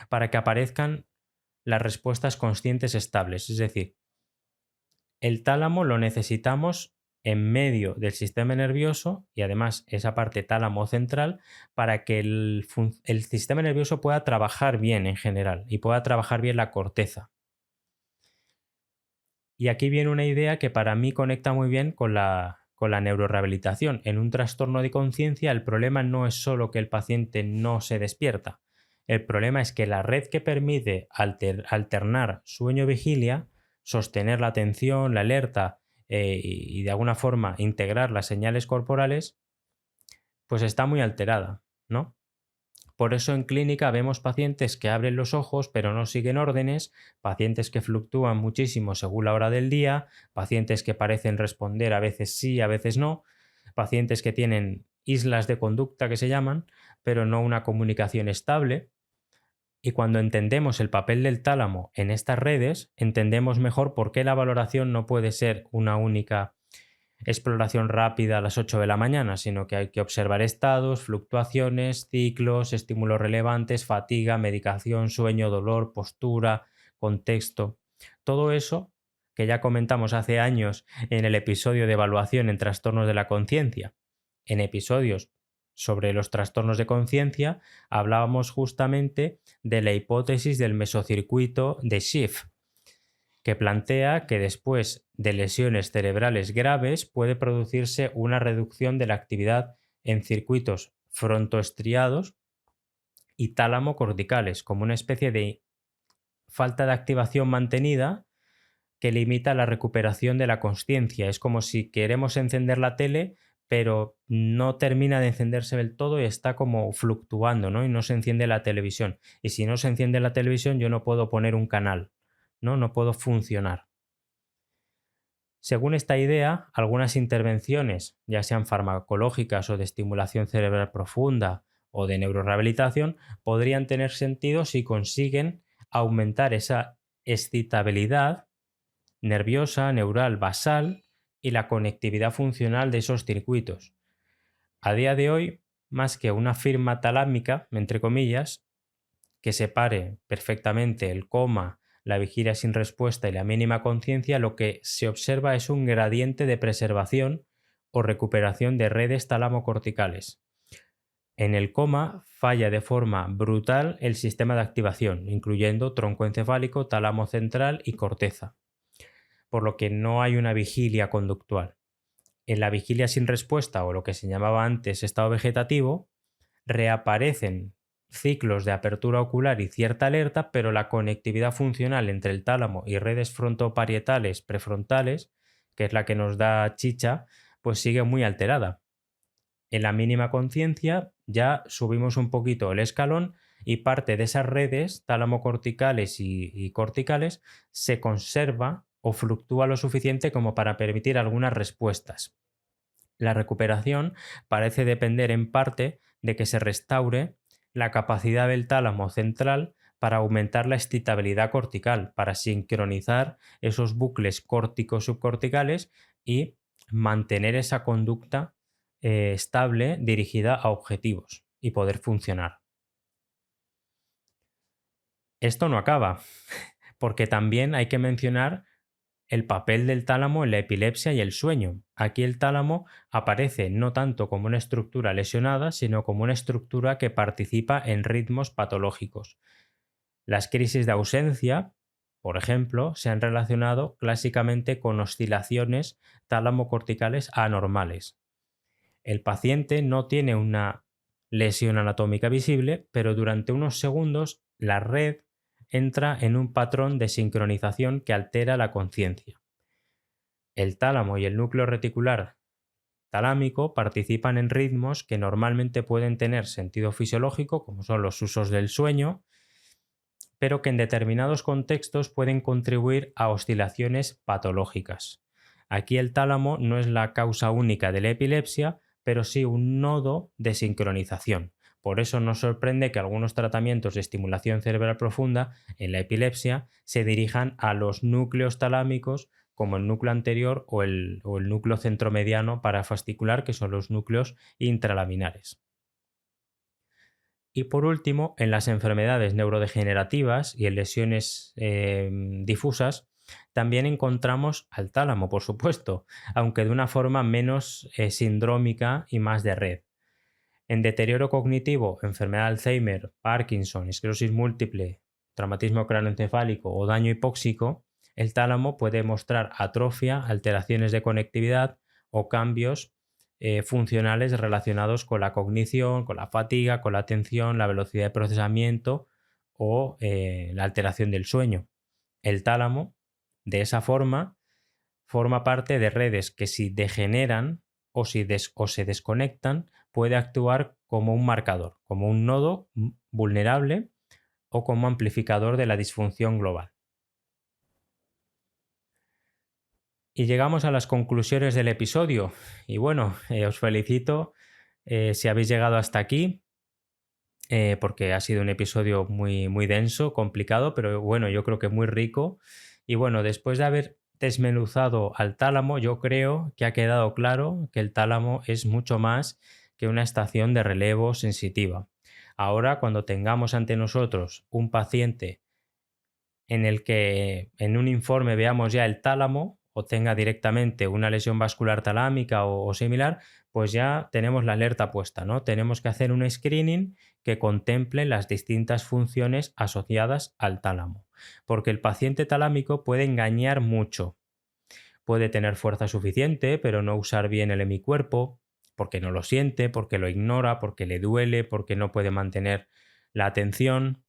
para que aparezcan las respuestas conscientes estables. Es decir, el tálamo lo necesitamos en medio del sistema nervioso y además esa parte tálamo central para que el sistema nervioso pueda trabajar bien en general y pueda trabajar bien la corteza. Y aquí viene una idea que para mí conecta muy bien con la neurorehabilitación. En un trastorno de conciencia el problema no es solo que el paciente no se despierta. El problema es que la red que permite alternar sueño-vigilia, sostener la atención, la alerta y de alguna forma integrar las señales corporales, pues está muy alterada, ¿no? Por eso en clínica vemos pacientes que abren los ojos pero no siguen órdenes, pacientes que fluctúan muchísimo según la hora del día, pacientes que parecen responder a veces sí, a veces no, pacientes que tienen islas de conducta que se llaman, pero no una comunicación estable. Y cuando entendemos el papel del tálamo en estas redes, entendemos mejor por qué la valoración no puede ser una única exploración rápida a las 8 de la mañana, sino que hay que observar estados, fluctuaciones, ciclos, estímulos relevantes, fatiga, medicación, sueño, dolor, postura, contexto. Todo eso que ya comentamos hace años en el episodio de evaluación en trastornos de la conciencia. En episodios sobre los trastornos de conciencia hablábamos justamente de la hipótesis del mesocircuito de Schiff, que plantea que después de lesiones cerebrales graves puede producirse una reducción de la actividad en circuitos frontoestriados y tálamo-corticales, como una especie de falta de activación mantenida que limita la recuperación de la consciencia. Es como si queremos encender la tele, pero no termina de encenderse del todo y está como fluctuando, ¿no? Y no se enciende la televisión. Y si no se enciende la televisión, yo no puedo poner un canal, no puedo funcionar. Según esta idea, algunas intervenciones, ya sean farmacológicas o de estimulación cerebral profunda o de neurorehabilitación, podrían tener sentido si consiguen aumentar esa excitabilidad nerviosa, neural, basal y la conectividad funcional de esos circuitos. A día de hoy, más que una firma talámica, entre comillas, que separe perfectamente el coma, la vigilia sin respuesta y la mínima conciencia, lo que se observa es un gradiente de preservación o recuperación de redes tálamo-corticales. En el coma falla de forma brutal el sistema de activación, incluyendo tronco encefálico, tálamo central y corteza, por lo que no hay una vigilia conductual. En la vigilia sin respuesta, o lo que se llamaba antes estado vegetativo, reaparecen ciclos de apertura ocular y cierta alerta, pero la conectividad funcional entre el tálamo y redes frontoparietales prefrontales, que es la que nos da chicha, pues sigue muy alterada. En la mínima conciencia ya subimos un poquito el escalón y parte de esas redes tálamo-corticales y corticales se conserva o fluctúa lo suficiente como para permitir algunas respuestas. La recuperación parece depender en parte de que se restaure la capacidad del tálamo central para aumentar la excitabilidad cortical, para sincronizar esos bucles córticos subcorticales y mantener esa conducta estable dirigida a objetivos y poder funcionar. Esto no acaba, porque también hay que mencionar el papel del tálamo en la epilepsia y el sueño. Aquí el tálamo aparece no tanto como una estructura lesionada, sino como una estructura que participa en ritmos patológicos. Las crisis de ausencia, por ejemplo, se han relacionado clásicamente con oscilaciones tálamo-corticales anormales. El paciente no tiene una lesión anatómica visible, pero durante unos segundos la red entra en un patrón de sincronización que altera la conciencia. El tálamo y el núcleo reticular talámico participan en ritmos que normalmente pueden tener sentido fisiológico, como son los usos del sueño, pero que en determinados contextos pueden contribuir a oscilaciones patológicas. Aquí el tálamo no es la causa única de la epilepsia, pero sí un nodo de sincronización. Por eso nos sorprende que algunos tratamientos de estimulación cerebral profunda en la epilepsia se dirijan a los núcleos talámicos como el núcleo anterior o el núcleo centromediano parafascicular, que son los núcleos intralaminares. Y por último, en las enfermedades neurodegenerativas y en lesiones difusas, también encontramos al tálamo, por supuesto, aunque de una forma menos sindrómica y más de red. En deterioro cognitivo, enfermedad de Alzheimer, Parkinson, esclerosis múltiple, traumatismo craneoencefálico o daño hipóxico, el tálamo puede mostrar atrofia, alteraciones de conectividad o cambios funcionales relacionados con la cognición, con la fatiga, con la atención, la velocidad de procesamiento o la alteración del sueño. El tálamo, de esa forma, forma parte de redes que si degeneran o se desconectan, puede actuar como un marcador, como un nodo vulnerable o como amplificador de la disfunción global. Y llegamos a las conclusiones del episodio. Y bueno, os felicito si habéis llegado hasta aquí, porque ha sido un episodio muy, muy denso, complicado, pero bueno, yo creo que muy rico. Y bueno, después de haber desmenuzado al tálamo, yo creo que ha quedado claro que el tálamo es mucho más que una estación de relevo sensitiva. Ahora, cuando tengamos ante nosotros un paciente en el que en un informe veamos ya el tálamo o tenga directamente una lesión vascular talámica o similar, pues ya tenemos la alerta puesta, ¿no? Tenemos que hacer un screening que contemple las distintas funciones asociadas al tálamo, porque el paciente talámico puede engañar mucho. Puede tener fuerza suficiente, pero no usar bien el hemicuerpo, porque no lo siente, porque lo ignora, porque le duele, porque no puede mantener la atención,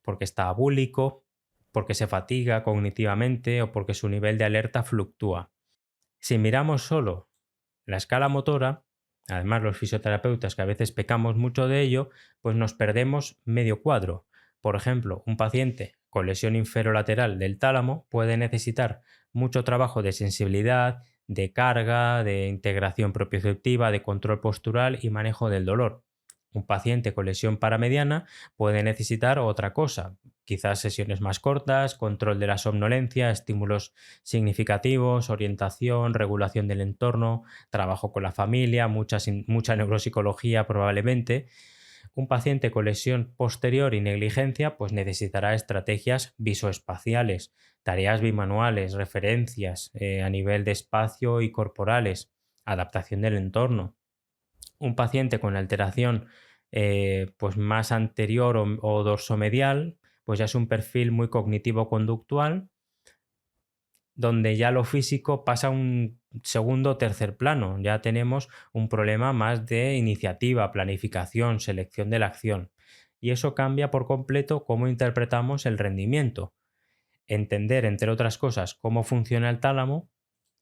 porque está abúlico, porque se fatiga cognitivamente o porque su nivel de alerta fluctúa. Si miramos solo la escala motora, además los fisioterapeutas que a veces pecamos mucho de ello, pues nos perdemos medio cuadro. Por ejemplo, un paciente con lesión inferolateral del tálamo puede necesitar mucho trabajo de sensibilidad, de carga, de integración propioceptiva, de control postural y manejo del dolor. Un paciente con lesión paramediana puede necesitar otra cosa, quizás sesiones más cortas, control de la somnolencia, estímulos significativos, orientación, regulación del entorno, trabajo con la familia, mucha neuropsicología probablemente. Un paciente con lesión posterior y negligencia pues necesitará estrategias visoespaciales, tareas bimanuales, referencias a nivel de espacio y corporales, adaptación del entorno. Un paciente con alteración pues más anterior o dorsomedial, pues ya es un perfil muy cognitivo-conductual, donde ya lo físico pasa a un segundo o tercer plano. Ya tenemos un problema más de iniciativa, planificación, selección de la acción. Y eso cambia por completo cómo interpretamos el rendimiento. Entender, entre otras cosas, cómo funciona el tálamo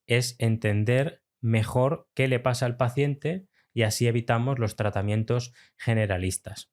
es entender mejor qué le pasa al paciente y así evitamos los tratamientos generalistas.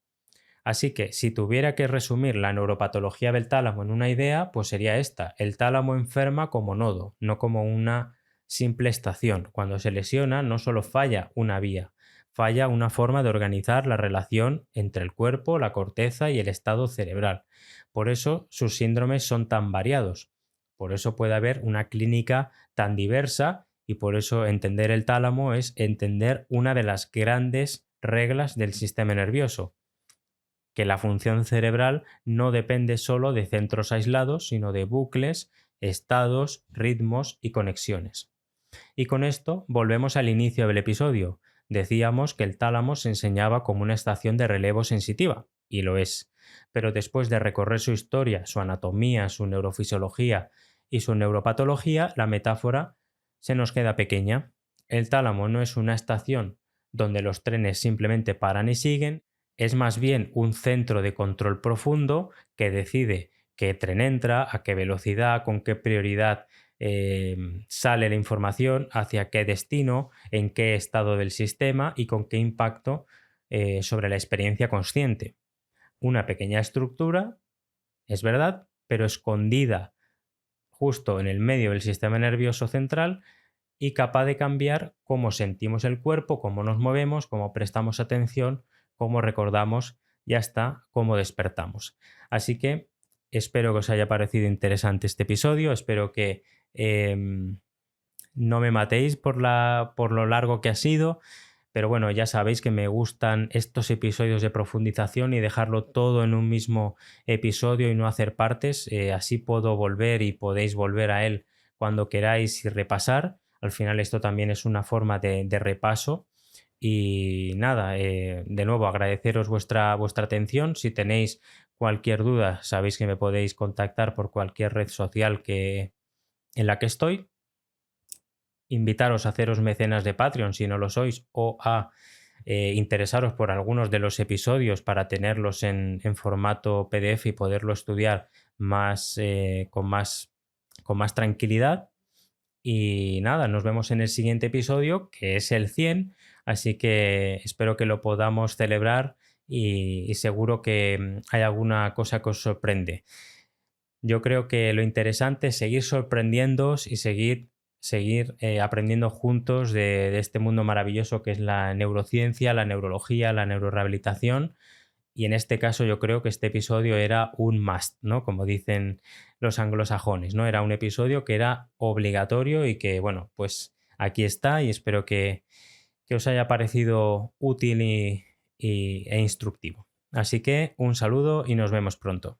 Así que si tuviera que resumir la neuropatología del tálamo en una idea, pues sería esta: el tálamo enferma como nodo, no como una simple estación. Cuando se lesiona no solo falla una vía, falla una forma de organizar la relación entre el cuerpo, la corteza y el estado cerebral. Por eso sus síndromes son tan variados. Por eso puede haber una clínica tan diversa y por eso entender el tálamo es entender una de las grandes reglas del sistema nervioso, que la función cerebral no depende solo de centros aislados, sino de bucles, estados, ritmos y conexiones. Y con esto volvemos al inicio del episodio. Decíamos que el tálamo se enseñaba como una estación de relevo sensitiva, y lo es. Pero después de recorrer su historia, su anatomía, su neurofisiología y su neuropatología, la metáfora se nos queda pequeña. El tálamo no es una estación donde los trenes simplemente paran y siguen, es más bien un centro de control profundo que decide qué tren entra, a qué velocidad, con qué prioridad sale la información, hacia qué destino, en qué estado del sistema y con qué impacto sobre la experiencia consciente. Una pequeña estructura, es verdad, pero escondida justo en el medio del sistema nervioso central y capaz de cambiar cómo sentimos el cuerpo, cómo nos movemos, cómo prestamos atención, cómo recordamos y hasta cómo despertamos. Así que espero que os haya parecido interesante este episodio, espero que no me matéis por lo largo que ha sido, pero bueno, ya sabéis que me gustan estos episodios de profundización y dejarlo todo en un mismo episodio y no hacer partes, así puedo volver y podéis volver a él cuando queráis y repasar. Al final esto también es una forma de repaso. Y nada, de nuevo agradeceros vuestra atención. Si tenéis cualquier duda, sabéis que me podéis contactar por cualquier red social en la que estoy. Invitaros a haceros mecenas de Patreon si no lo sois, o a interesaros por algunos de los episodios para tenerlos en formato PDF y poderlo estudiar con más tranquilidad. Y nada, nos vemos en el siguiente episodio, que es el 100, así que espero que lo podamos celebrar y seguro que hay alguna cosa que os sorprende. Yo creo que lo interesante es seguir sorprendiéndoos y seguir aprendiendo juntos de este mundo maravilloso que es la neurociencia, la neurología, la neurorehabilitación. Y en este caso yo creo que este episodio era un must, ¿no? Como dicen los anglosajones, ¿no? Era un episodio que era obligatorio y que, bueno, pues aquí está y espero que os haya parecido útil e instructivo. Así que un saludo y nos vemos pronto.